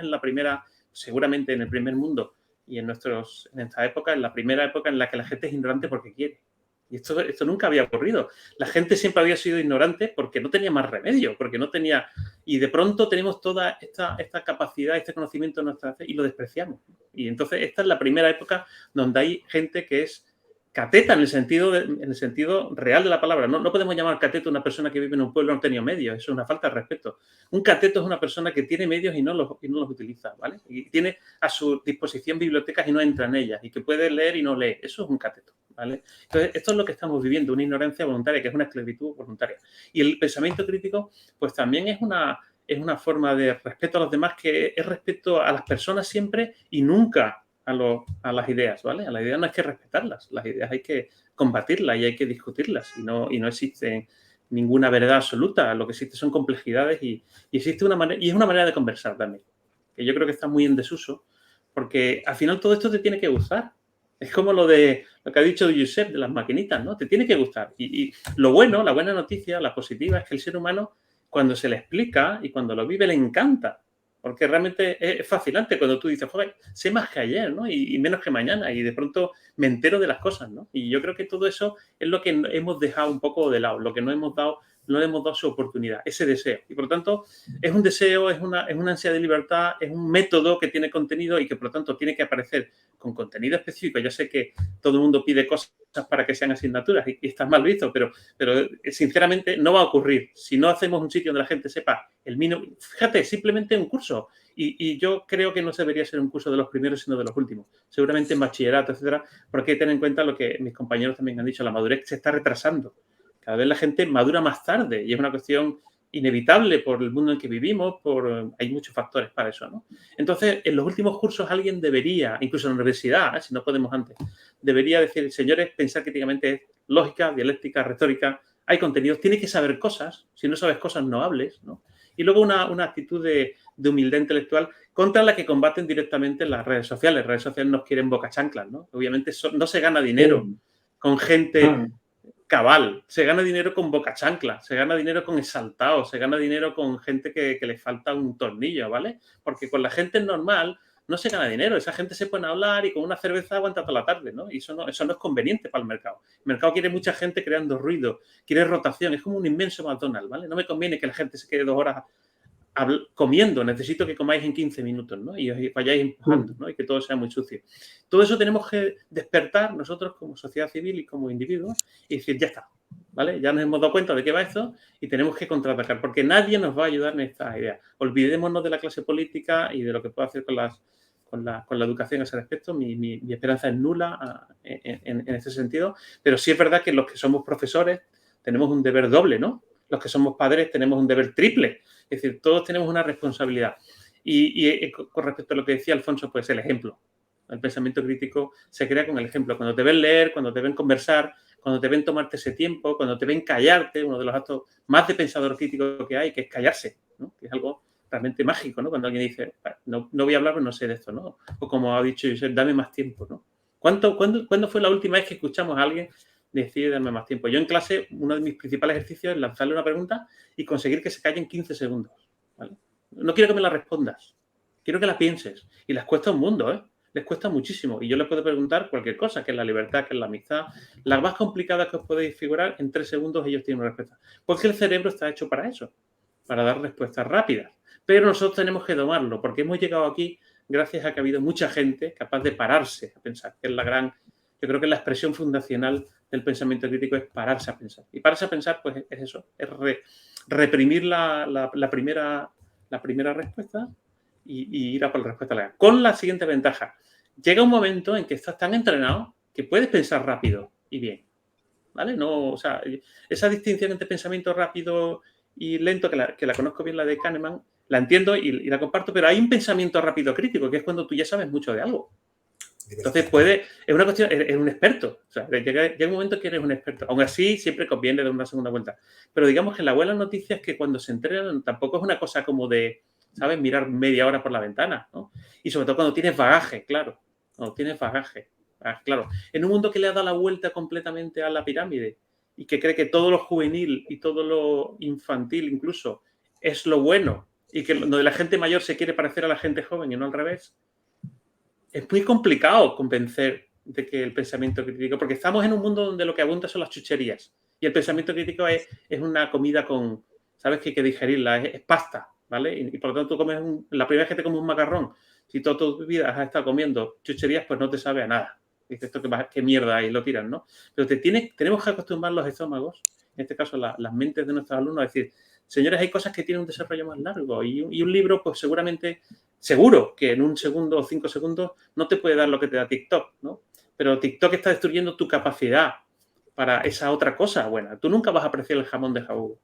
seguramente en el primer mundo y en esta época, en la primera época en la que la gente es ignorante porque quiere. Y esto nunca había ocurrido. La gente siempre había sido ignorante porque no tenía más remedio, porque no tenía... Y de pronto tenemos toda esta capacidad, este conocimiento de nuestra fe y lo despreciamos. Y entonces esta es la primera época donde hay gente que es cateta en el sentido real de la palabra. No podemos llamar cateto a una persona que vive en un pueblo no tenía medios. Eso es una falta de respeto. Un cateto es una persona que tiene medios y no los utiliza, ¿vale? Y tiene a su disposición bibliotecas y no entra en ellas. Y que puede leer y no lee. Eso es un cateto, ¿vale? Entonces, esto es lo que estamos viviendo, una ignorancia voluntaria, que es una esclavitud voluntaria. Y el pensamiento crítico, pues también es una forma de respeto a los demás, que es respeto a las personas siempre y nunca a las ideas, ¿vale? A las ideas no hay que respetarlas, las ideas hay que combatirlas y hay que discutirlas y no existe ninguna verdad absoluta, lo que existe son complejidades y existe una manera de conversar también, que yo creo que está muy en desuso, porque al final todo esto te tiene que gustar. Es como lo que ha dicho Josep de las maquinitas, ¿no? Te tiene que gustar. Y la buena noticia, la positiva, es que el ser humano, cuando se le explica y cuando lo vive, le encanta. Porque realmente es fascinante cuando tú dices, joder, sé más que ayer, ¿no? Y menos que mañana. Y de pronto me entero de las cosas, ¿no? Y yo creo que todo eso es lo que hemos dejado un poco de lado, lo que no le hemos dado su oportunidad, ese deseo. Y por lo tanto, es un deseo, es una ansia de libertad, es un método que tiene contenido y que por lo tanto tiene que aparecer con contenido específico. Ya sé que todo el mundo pide cosas para que sean asignaturas y está mal visto, pero sinceramente no va a ocurrir. Si no hacemos un sitio donde la gente sepa el mínimo, fíjate, simplemente un curso. Y yo creo que no debería ser un curso de los primeros, sino de los últimos. Seguramente en bachillerato, etcétera, porque hay que tener en cuenta lo que mis compañeros también han dicho, la madurez se está retrasando. Cada vez la gente madura más tarde y es una cuestión inevitable por el mundo en que vivimos, hay muchos factores para eso, ¿no? Entonces, en los últimos cursos alguien debería, incluso en la universidad, si no podemos antes, debería decir, señores, pensar críticamente es lógica, dialéctica, retórica, hay contenidos, tienes que saber cosas, si no sabes cosas no hables, ¿no? Y luego una actitud de humildad intelectual contra la que combaten directamente las redes sociales. Las redes sociales nos quieren boca chanclas, ¿no? Obviamente no se gana dinero con gente cabal, se gana dinero con boca chancla, se gana dinero con exaltados, se gana dinero con gente que le falta un tornillo, ¿vale? Porque con la gente normal no se gana dinero, esa gente se pone a hablar y con una cerveza aguanta toda la tarde, ¿no? Y eso no es conveniente para el mercado. El mercado quiere mucha gente creando ruido, quiere rotación, es como un inmenso McDonald's, ¿vale? No me conviene que la gente se quede 2 horas comiendo, necesito que comáis en 15 minutos, ¿no? Y os vayáis empujando, ¿no? Y que todo sea muy sucio. Todo eso tenemos que despertar nosotros como sociedad civil y como individuos y decir, ya está, ¿vale? Ya nos hemos dado cuenta de qué va esto y tenemos que contraatacar, porque nadie nos va a ayudar en esta idea. Olvidémonos de la clase política y de lo que puede hacer con la educación a ese respecto. Mi esperanza es nula en ese sentido, pero sí es verdad que los que somos profesores tenemos un deber doble, ¿no? Los que somos padres tenemos un deber triple. Es decir, todos tenemos una responsabilidad. Y con respecto a lo que decía Alfonso, pues el ejemplo. El pensamiento crítico se crea con el ejemplo. Cuando te ven leer, cuando te ven conversar, cuando te ven tomarte ese tiempo, cuando te ven callarte, uno de los actos más de pensador crítico que hay, que es callarse, ¿no? Que es algo realmente mágico, ¿no? Cuando alguien dice, no voy a hablar, pero no sé de esto, ¿no? O como ha dicho Josep, dame más tiempo, ¿no? ¿Cuándo fue la última vez que escuchamos a alguien decide darme más tiempo? Yo en clase, uno de mis principales ejercicios es lanzarle una pregunta y conseguir que se calle en 15 segundos. ¿Vale? No quiero que me la respondas, quiero que la pienses. Y les cuesta un mundo, ¿eh? Les cuesta muchísimo. Y yo les puedo preguntar cualquier cosa, que es la libertad, que es la amistad. Las más complicadas que os podéis figurar, en 3 segundos ellos tienen una respuesta. Porque el cerebro está hecho para eso. para dar respuestas rápidas. Pero nosotros tenemos que domarlo, porque hemos llegado aquí gracias a que ha habido mucha gente capaz de pararse a pensar, que es yo creo que la expresión fundacional del pensamiento crítico es pararse a pensar. Y pararse a pensar, pues es eso, es reprimir la primera respuesta y ir a por la respuesta legal. Con la siguiente ventaja. Llega un momento en que estás tan entrenado que puedes pensar rápido y bien. ¿Vale? No, o sea, esa distinción entre pensamiento rápido y lento, que la conozco bien, la de Kahneman, la entiendo y la comparto, pero hay un pensamiento rápido crítico, que es cuando tú ya sabes mucho de algo. Entonces es una cuestión, eres un experto. O sea, llega un momento que eres un experto. Aún así, siempre conviene dar una segunda vuelta. Pero digamos que la buena noticia es que cuando se entrenan tampoco es una cosa como de, ¿sabes? Mirar media hora por la ventana, ¿no? Y sobre todo cuando tienes bagaje, claro. Cuando tienes bagaje. Claro, en un mundo que le ha dado la vuelta completamente a la pirámide y que cree que todo lo juvenil y todo lo infantil incluso es lo bueno y que donde la gente mayor se quiere parecer a la gente joven y no al revés, es muy complicado convencer de que el pensamiento crítico, porque estamos en un mundo donde lo que abunda son las chucherías y el pensamiento crítico es una comida con, ¿sabes? Que hay que digerirla, es pasta, ¿vale? Y por lo tanto tú comes la primera vez que te comes un macarrón, si toda tu vida has estado comiendo chucherías, pues no te sabe a nada. Dices, esto qué mierda, y lo tiran, ¿no? Pero tenemos que acostumbrar los estómagos, en este caso las mentes de nuestros alumnos, a decir, señores, hay cosas que tienen un desarrollo más largo y un libro, pues seguro que en 1 segundo o 5 segundos no te puede dar lo que te da TikTok, ¿no? Pero TikTok está destruyendo tu capacidad para esa otra cosa buena. Tú nunca vas a apreciar el jamón de Jabugo.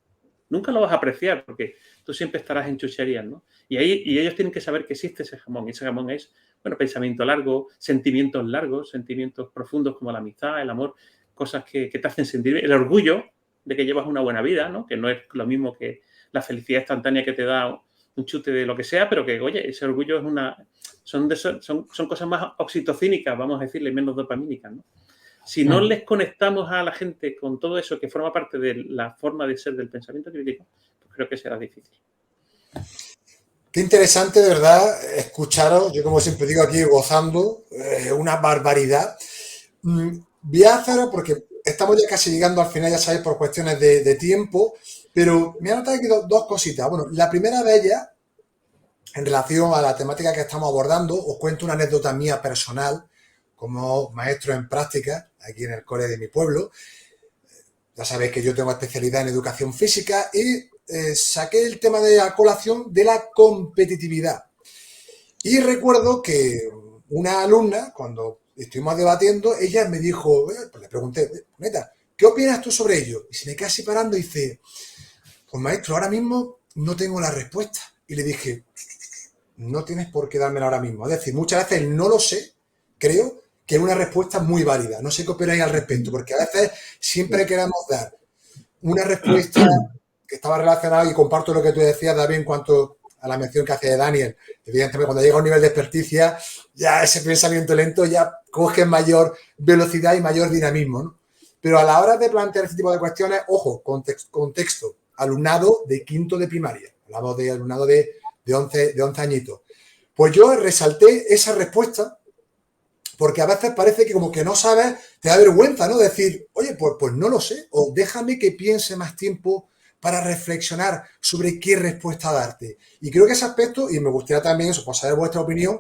Nunca lo vas a apreciar porque tú siempre estarás en chucherías, ¿no? Y ellos tienen que saber que existe ese jamón. Y ese jamón es, bueno, pensamiento largo, sentimientos largos, sentimientos profundos como la amistad, el amor, cosas que te hacen sentir el orgullo de que llevas una buena vida, ¿no? Que no es lo mismo que la felicidad instantánea que te da un chute de lo que sea, pero que, oye, ese orgullo son cosas más oxitocínicas, vamos a decirle, menos dopamínicas, ¿no? Si no les conectamos a la gente con todo eso que forma parte de la forma de ser del pensamiento crítico, pues creo que será difícil. Qué interesante, de verdad, escucharos. Yo, como siempre digo, aquí gozando, una barbaridad. Voy a haceros, porque estamos ya casi llegando al final, ya sabéis, por cuestiones de tiempo, pero me han notado aquí dos cositas. Bueno, la primera de ellas, en relación a la temática que estamos abordando, os cuento una anécdota mía personal, como maestro en práctica, aquí en el cole de mi pueblo. Ya sabéis que yo tengo especialidad en educación física y saqué el tema de la colación de la competitividad. Y recuerdo que una alumna, cuando estuvimos debatiendo, ella me dijo, pues le pregunté, neta, ¿qué opinas tú sobre ello? Y se me queda así parando y dice, pues maestro, ahora mismo no tengo la respuesta. Y le dije, no tienes por qué dármela ahora mismo. Es decir, muchas veces no lo sé, creo que es una respuesta muy válida. No sé qué opináis al respecto, porque a veces siempre queremos dar una respuesta que estaba relacionada, y comparto lo que tú decías, David, en cuanto a la mención que hace de Daniel. Evidentemente, cuando llega a un nivel de experticia, ya ese pensamiento lento ya coge mayor velocidad y mayor dinamismo, ¿no? Pero a la hora de plantear este tipo de cuestiones, ojo, contexto, alumnado de quinto de primaria, hablamos de alumnado de 11 añitos. Pues yo resalté esa respuesta porque a veces parece que como que no sabes, te da vergüenza, ¿no? Decir, oye, pues no lo sé, o déjame que piense más tiempo para reflexionar sobre qué respuesta darte. Y creo que ese aspecto, y me gustaría también eso, pues saber vuestra opinión,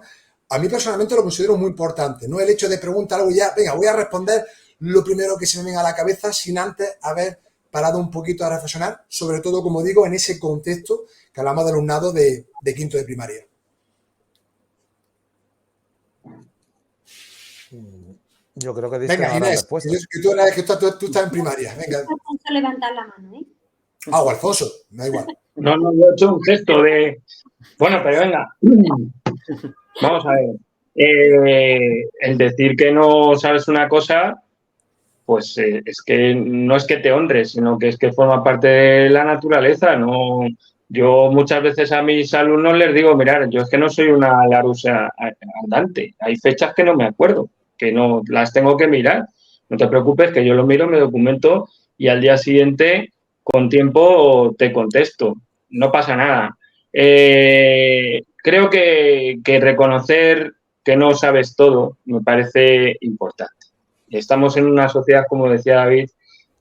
a mí personalmente lo considero muy importante, no el hecho de preguntar algo y ya, venga, voy a responder lo primero que se me venga a la cabeza sin antes haber parado un poquito a reflexionar, sobre todo, como digo, en ese contexto que hablamos de alumnado de quinto de primaria. Yo creo que diste venga, ahora Inés, respuesta. Que tú estás en primaria. Venga. Alfonso, levantar la mano, ¿eh? O Alfonso, me da igual. No, yo he hecho un gesto de... Bueno, pero venga. Vamos a ver. El decir que no sabes una cosa, pues es que no es que te honres, sino que es que forma parte de la naturaleza. No, yo muchas veces a mis alumnos les digo, mirad, yo es que no soy una larusa andante. Hay fechas que no me acuerdo, que no las tengo que mirar. No te preocupes, que yo lo miro, me documento y al día siguiente, con tiempo, te contesto. No pasa nada. Creo que reconocer que no sabes todo me parece importante. Estamos en una sociedad, como decía David,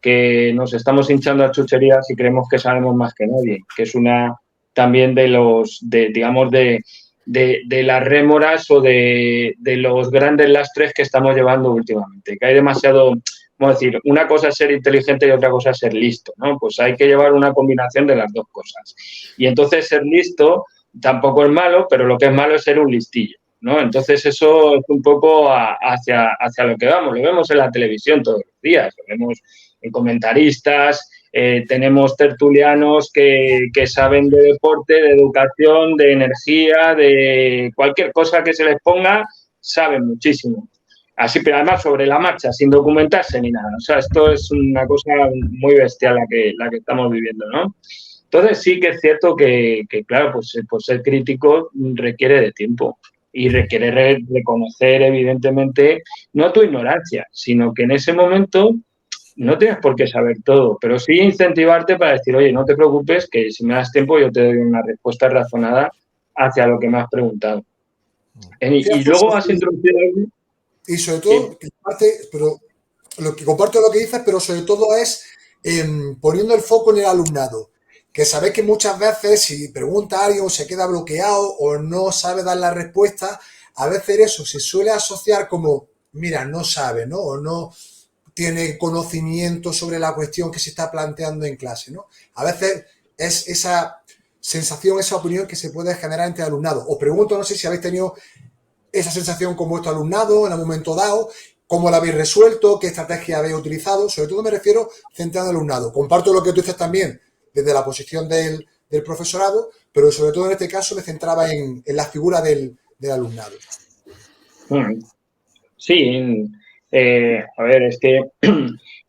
que nos estamos hinchando a chucherías y creemos que sabemos más que nadie, que es una también de las rémoras o de los grandes lastres que estamos llevando últimamente, que hay demasiado, vamos a decir, una cosa es ser inteligente y otra cosa es ser listo, ¿no? Pues hay que llevar una combinación de las dos cosas. Y entonces ser listo tampoco es malo, pero lo que es malo es ser un listillo, ¿no? Entonces eso es un poco hacia lo que vamos. Lo vemos en la televisión todos los días, lo vemos en comentaristas, tenemos tertulianos que saben de deporte, de educación, de energía, de cualquier cosa que se les ponga, saben muchísimo. Así, pero además sobre la marcha, sin documentarse ni nada. O sea, esto es una cosa muy bestial la que estamos viviendo, ¿no? Entonces sí que es cierto que claro, pues ser crítico requiere de tiempo y requiere reconocer, evidentemente, no tu ignorancia, sino que en ese momento no tienes por qué saber todo, pero sí incentivarte para decir, oye, no te preocupes, que si me das tiempo yo te doy una respuesta razonada hacia lo que me has preguntado. Y luego has introducido algo. Y sobre todo, pero lo que comparto lo que dices, pero sobre todo es poniendo el foco en el alumnado. Que sabéis que muchas veces si pregunta a alguien o se queda bloqueado o no sabe dar la respuesta, a veces eso se suele asociar como, mira, no sabe, ¿no? O no tiene conocimiento sobre la cuestión que se está planteando en clase, ¿no? A veces es esa sensación, esa opinión que se puede generar entre alumnado. Os pregunto, no sé si habéis tenido esa sensación con vuestro alumnado en un momento dado, cómo la habéis resuelto, qué estrategia habéis utilizado, sobre todo me refiero centrado en el alumnado. Comparto lo que tú dices también desde la posición del profesorado, pero sobre todo en este caso me centraba en la figura del alumnado. Sí, a ver, es que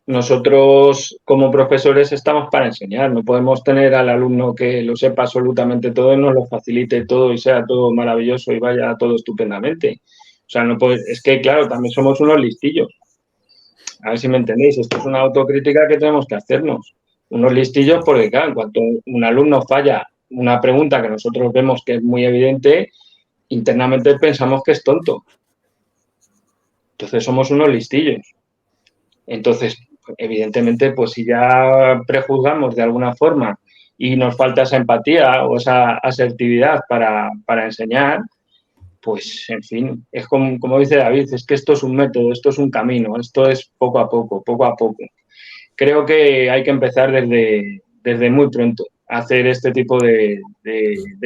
nosotros como profesores estamos para enseñar, no podemos tener al alumno que lo sepa absolutamente todo y nos lo facilite todo y sea todo maravilloso y vaya todo estupendamente. O sea, no puede, es que claro, también somos unos listillos. A ver si me entendéis, esto es una autocrítica que tenemos que hacernos. Unos listillos porque, claro, en cuanto un alumno falla una pregunta que nosotros vemos que es muy evidente, internamente pensamos que es tonto. Entonces somos unos listillos. Entonces, evidentemente, pues si ya prejuzgamos de alguna forma y nos falta esa empatía o esa asertividad para enseñar, pues, en fin, es como dice David, es que esto es un método, esto es un camino, esto es poco a poco, poco a poco. Creo que hay que empezar desde muy pronto a hacer este tipo de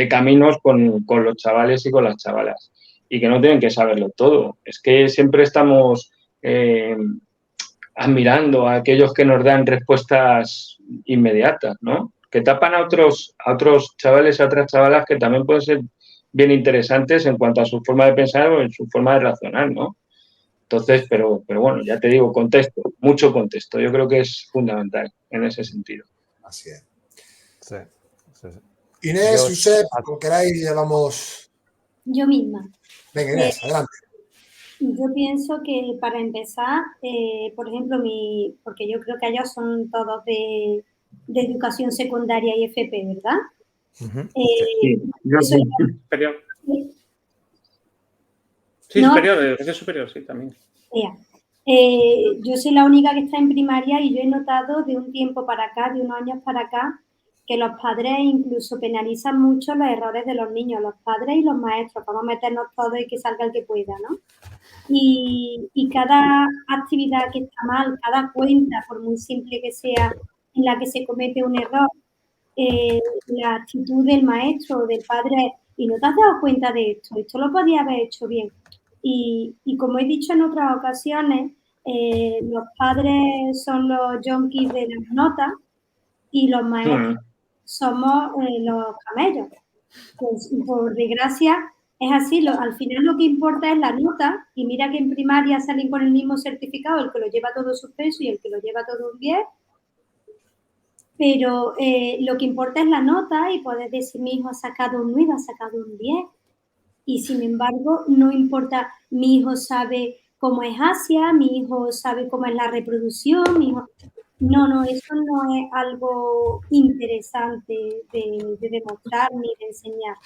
caminos con los chavales y con las chavalas. Y que no tienen que saberlo todo. Es que siempre estamos admirando a aquellos que nos dan respuestas inmediatas, ¿no? Que tapan a otros chavales, a otras chavalas que también pueden ser bien interesantes en cuanto a su forma de pensar o en su forma de razonar, ¿no? Entonces, pero bueno, ya te digo, contexto, mucho contexto. Yo creo que es fundamental en ese sentido. Así es. Sí, sí, sí. Inés, Josep, como queráis, ya vamos. Yo misma. Venga, Inés, adelante. Yo pienso que para empezar, por ejemplo, porque yo creo que ellos son todos de educación secundaria y FP, ¿verdad? Sí, yo sí. Superior. Sí, No, superior, de educación superior, sí, también. Yo soy la única que está en primaria y yo he notado de un tiempo para acá, de unos años para acá, que los padres incluso penalizan mucho los errores de los niños, los padres y los maestros. Vamos a meternos todos y que salga el que pueda, ¿no? Y cada actividad que está mal, cada cuenta, por muy simple que sea, en la que se comete un error, la actitud del maestro o del padre, y no te has dado cuenta de esto lo podía haber hecho bien. Y como he dicho en otras ocasiones, los padres son los junkies de las notas y los maestros somos los camellos. Pues, por desgracia, es así. Al final lo que importa es la nota, y mira que en primaria salen con el mismo certificado, el que lo lleva todo suspenso y el que lo lleva todo un 10. Pero lo que importa es la nota y puedes decir, mi hijo ha sacado un 9, ha sacado un 10. Y sin embargo, no importa, mi hijo sabe cómo es Asia, mi hijo sabe cómo es la reproducción, mi hijo... No, eso no es algo interesante de demostrar ni de enseñar.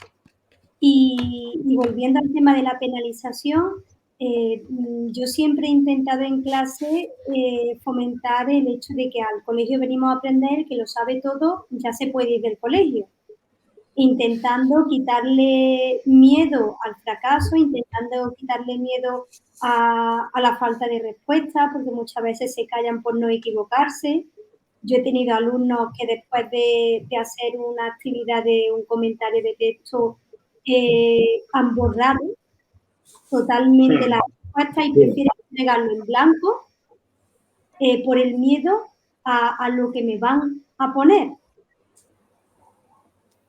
Y volviendo al tema de la penalización, yo siempre he intentado en clase fomentar el hecho de que al colegio venimos a aprender, que lo sabe todo, ya se puede ir del colegio. Intentando quitarle miedo al fracaso, intentando quitarle miedo a la falta de respuesta, porque muchas veces se callan por no equivocarse. Yo he tenido alumnos que después de hacer una actividad de un comentario de texto han borrado totalmente la respuesta y prefieren entregarlo en blanco por el miedo a lo que me van a poner.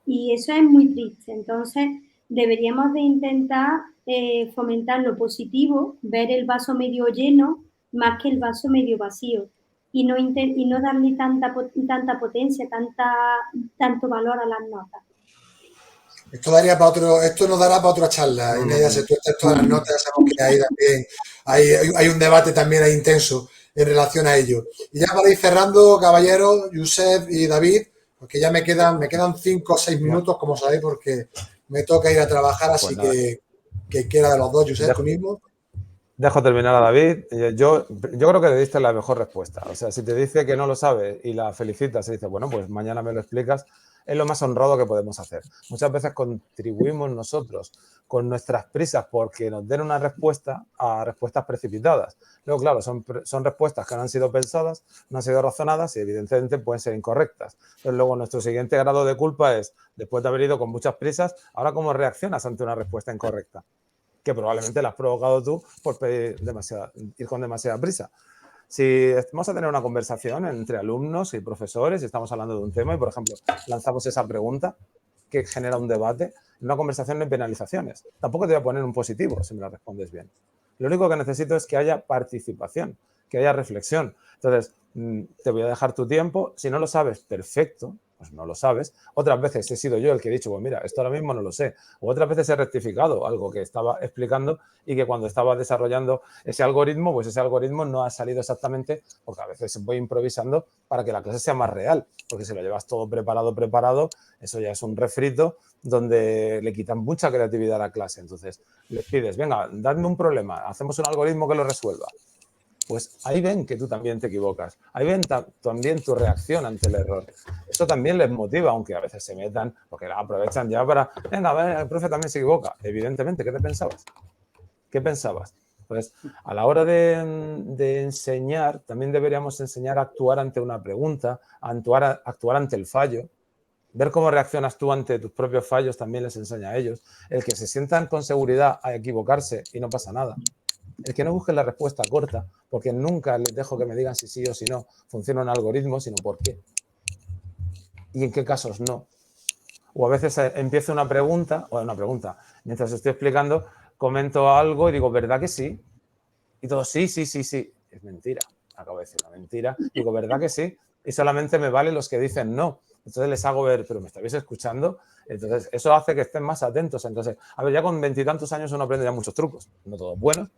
Y eso es muy triste. Entonces, deberíamos de intentar fomentar lo positivo, ver el vaso medio lleno más que el vaso medio vacío y no darle tanta potencia, tanto valor a las notas. Esto daría para otro, esto nos dará para otra charla. Inés, ya sé, tú estás todas las notas, ya sabemos que hay también, hay un debate también ahí intenso en relación a ello. Y ya para ir cerrando, caballeros, Josep y David, porque ya me quedan 5 o 6 minutos, como sabéis, porque me toca ir a trabajar, así que quiera de los dos, Josep, tú mismo. Dejo terminar a David. Yo creo que le diste la mejor respuesta. O sea, si te dice que no lo sabe y la felicitas y dice, bueno, pues mañana me lo explicas, es lo más honrado que podemos hacer. Muchas veces contribuimos nosotros con nuestras prisas porque nos den una respuesta a respuestas precipitadas. Luego, claro, son respuestas que no han sido pensadas, no han sido razonadas y evidentemente pueden ser incorrectas. Entonces, luego nuestro siguiente grado de culpa es, después de haber ido con muchas prisas, ahora cómo reaccionas ante una respuesta incorrecta, que probablemente la has provocado tú por ir con demasiada prisa. Si vamos a tener una conversación entre alumnos y profesores y estamos hablando de un tema y, por ejemplo, lanzamos esa pregunta que genera un debate, en una conversación no hay penalizaciones. Tampoco te voy a poner un positivo si me la respondes bien. Lo único que necesito es que haya participación, que haya reflexión. Entonces, te voy a dejar tu tiempo. Si no lo sabes, perfecto, pues no lo sabes. Otras veces he sido yo el que he dicho, pues mira, esto ahora mismo no lo sé. O otras veces he rectificado algo que estaba explicando y que cuando estaba desarrollando ese algoritmo, pues ese algoritmo no ha salido exactamente, porque a veces voy improvisando para que la clase sea más real. Porque si lo llevas todo preparado, eso ya es un refrito donde le quitan mucha creatividad a la clase. Entonces, les pides, venga, dadme un problema, hacemos un algoritmo que lo resuelva. Pues ahí ven que tú también te equivocas. Ahí ven también tu reacción ante el error. Eso también les motiva, aunque a veces se metan, porque la aprovechan ya para, venga, a ver, el profe también se equivoca. Evidentemente, ¿qué te pensabas? ¿Qué pensabas? Pues a la hora de enseñar, también deberíamos enseñar a actuar ante una pregunta, a actuar ante el fallo. Ver cómo reaccionas tú ante tus propios fallos también les enseña a ellos. El que se sientan con seguridad a equivocarse y no pasa nada. El que no busque la respuesta corta, porque nunca les dejo que me digan si sí o si no funciona un algoritmo, sino por qué. Y en qué casos no. O a veces empiezo una pregunta, mientras estoy explicando, comento algo y digo, ¿verdad que sí? Y todos, sí. Es mentira. Acabo de decir una mentira. Digo, ¿verdad que sí? Y solamente me valen los que dicen no. Entonces les hago ver, pero ¿me estáis escuchando? Entonces eso hace que estén más atentos. Entonces, a ver, ya con 20 y tantos años uno aprende ya muchos trucos. No todos buenos,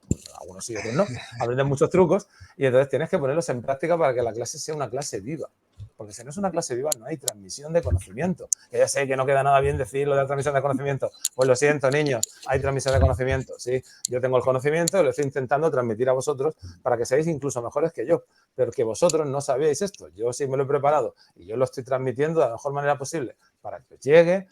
algunos sí, otros no. Aprenden muchos trucos y entonces tienes que ponerlos en práctica para que la clase sea una clase viva. Porque si no es una clase viva, no hay transmisión de conocimiento. Que ya sé que no queda nada bien decir lo de la transmisión de conocimiento. Pues lo siento, niños, hay transmisión de conocimiento. Sí, yo tengo el conocimiento y lo estoy intentando transmitir a vosotros para que seáis incluso mejores que yo. Pero que vosotros no sabíais esto. Yo sí me lo he preparado y yo lo estoy transmitiendo de la mejor manera posible para que os llegue.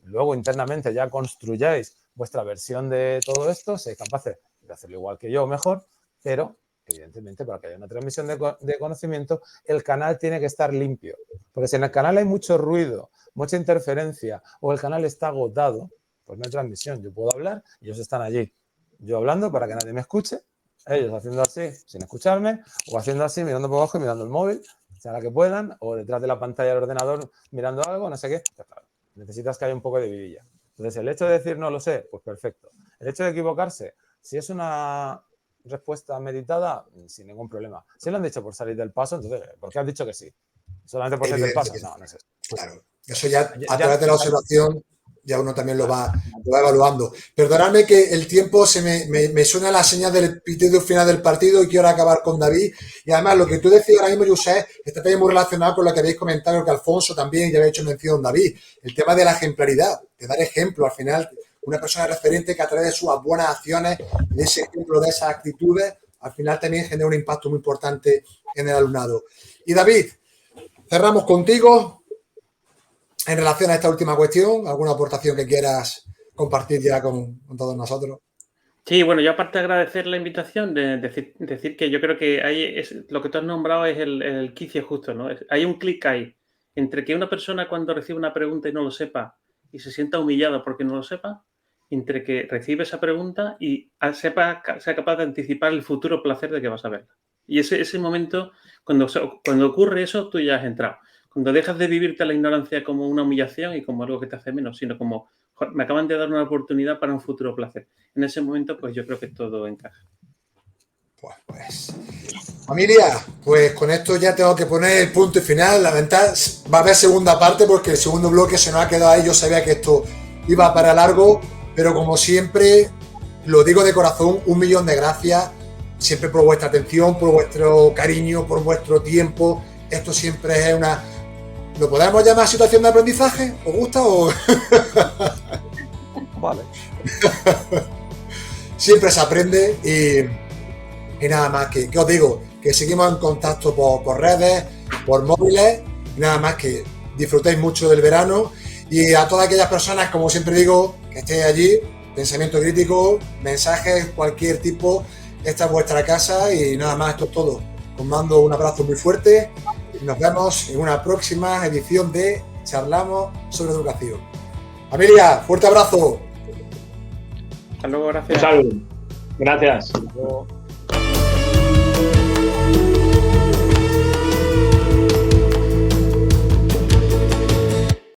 Luego internamente ya construyáis vuestra versión de todo esto, seáis capaces de hacerlo igual que yo o mejor, pero evidentemente para que haya una transmisión de conocimiento el canal tiene que estar limpio, porque si en el canal hay mucho ruido, mucha interferencia o el canal está agotado, pues no hay transmisión. Yo puedo hablar y ellos están allí, yo hablando para que nadie me escuche, ellos haciendo así sin escucharme o haciendo así mirando por abajo y mirando el móvil, sea la que puedan, o detrás de la pantalla del ordenador mirando algo, no sé qué, pues claro, necesitas que haya un poco de vidilla. Entonces, el hecho de decir no lo sé, pues perfecto. El hecho de equivocarse, si es una respuesta meditada, sin ningún problema. Si lo han dicho por salir del paso, entonces, ¿por qué has dicho que sí? ¿Solamente por salir del paso? No es eso. Claro, eso ya a través de la observación ya uno también lo va evaluando. Perdonadme que el tiempo me suena la señal del pitido final del partido y quiero acabar con David. Y además, lo que tú decías ahora mismo, Josep, está también muy relacionado con lo que habéis comentado, que Alfonso también ya había hecho mención David, el tema de la ejemplaridad, de dar ejemplo al final. una persona referente que a través de sus buenas acciones, de ese ejemplo, de esas actitudes, al final también genera un impacto muy importante en el alumnado. Y David, cerramos contigo en relación a esta última cuestión. ¿Alguna aportación que quieras compartir ya con todos nosotros? Sí, bueno, yo aparte de agradecer la invitación, de decir que yo creo que lo que tú has nombrado es el quicio justo, ¿no? Hay un clic ahí entre que una persona cuando recibe una pregunta y no lo sepa y se sienta humillado porque no lo sepa, entre que recibe esa pregunta y sea capaz de anticipar el futuro placer de que vas a verla. Y ese momento, cuando ocurre eso, tú ya has entrado. Cuando dejas de vivirte la ignorancia como una humillación y como algo que te hace menos, sino como me acaban de dar una oportunidad para un futuro placer. En ese momento, pues yo creo que todo encaja. Pues, familia, pues con esto ya tengo que poner el punto y final. La ventaja va a haber segunda parte porque el segundo bloque se nos ha quedado ahí. Yo sabía que esto iba para largo, pero como siempre, lo digo de corazón, 1.000.000 de gracias siempre por vuestra atención, por vuestro cariño, por vuestro tiempo. Esto siempre es una... ¿Lo podemos llamar situación de aprendizaje? ¿Os gusta o...? Vale. Siempre se aprende y nada más que os digo, que seguimos en contacto por redes, por móviles, y nada más que disfrutéis mucho del verano y a todas aquellas personas, como siempre digo, que estéis allí, pensamiento crítico, mensajes, cualquier tipo, esta es vuestra casa y nada más, esto es todo. Os mando un abrazo muy fuerte y nos vemos en una próxima edición de Charlamos sobre Educación. Familia, fuerte abrazo. Hasta luego, gracias. Un saludo. Gracias. Hasta luego.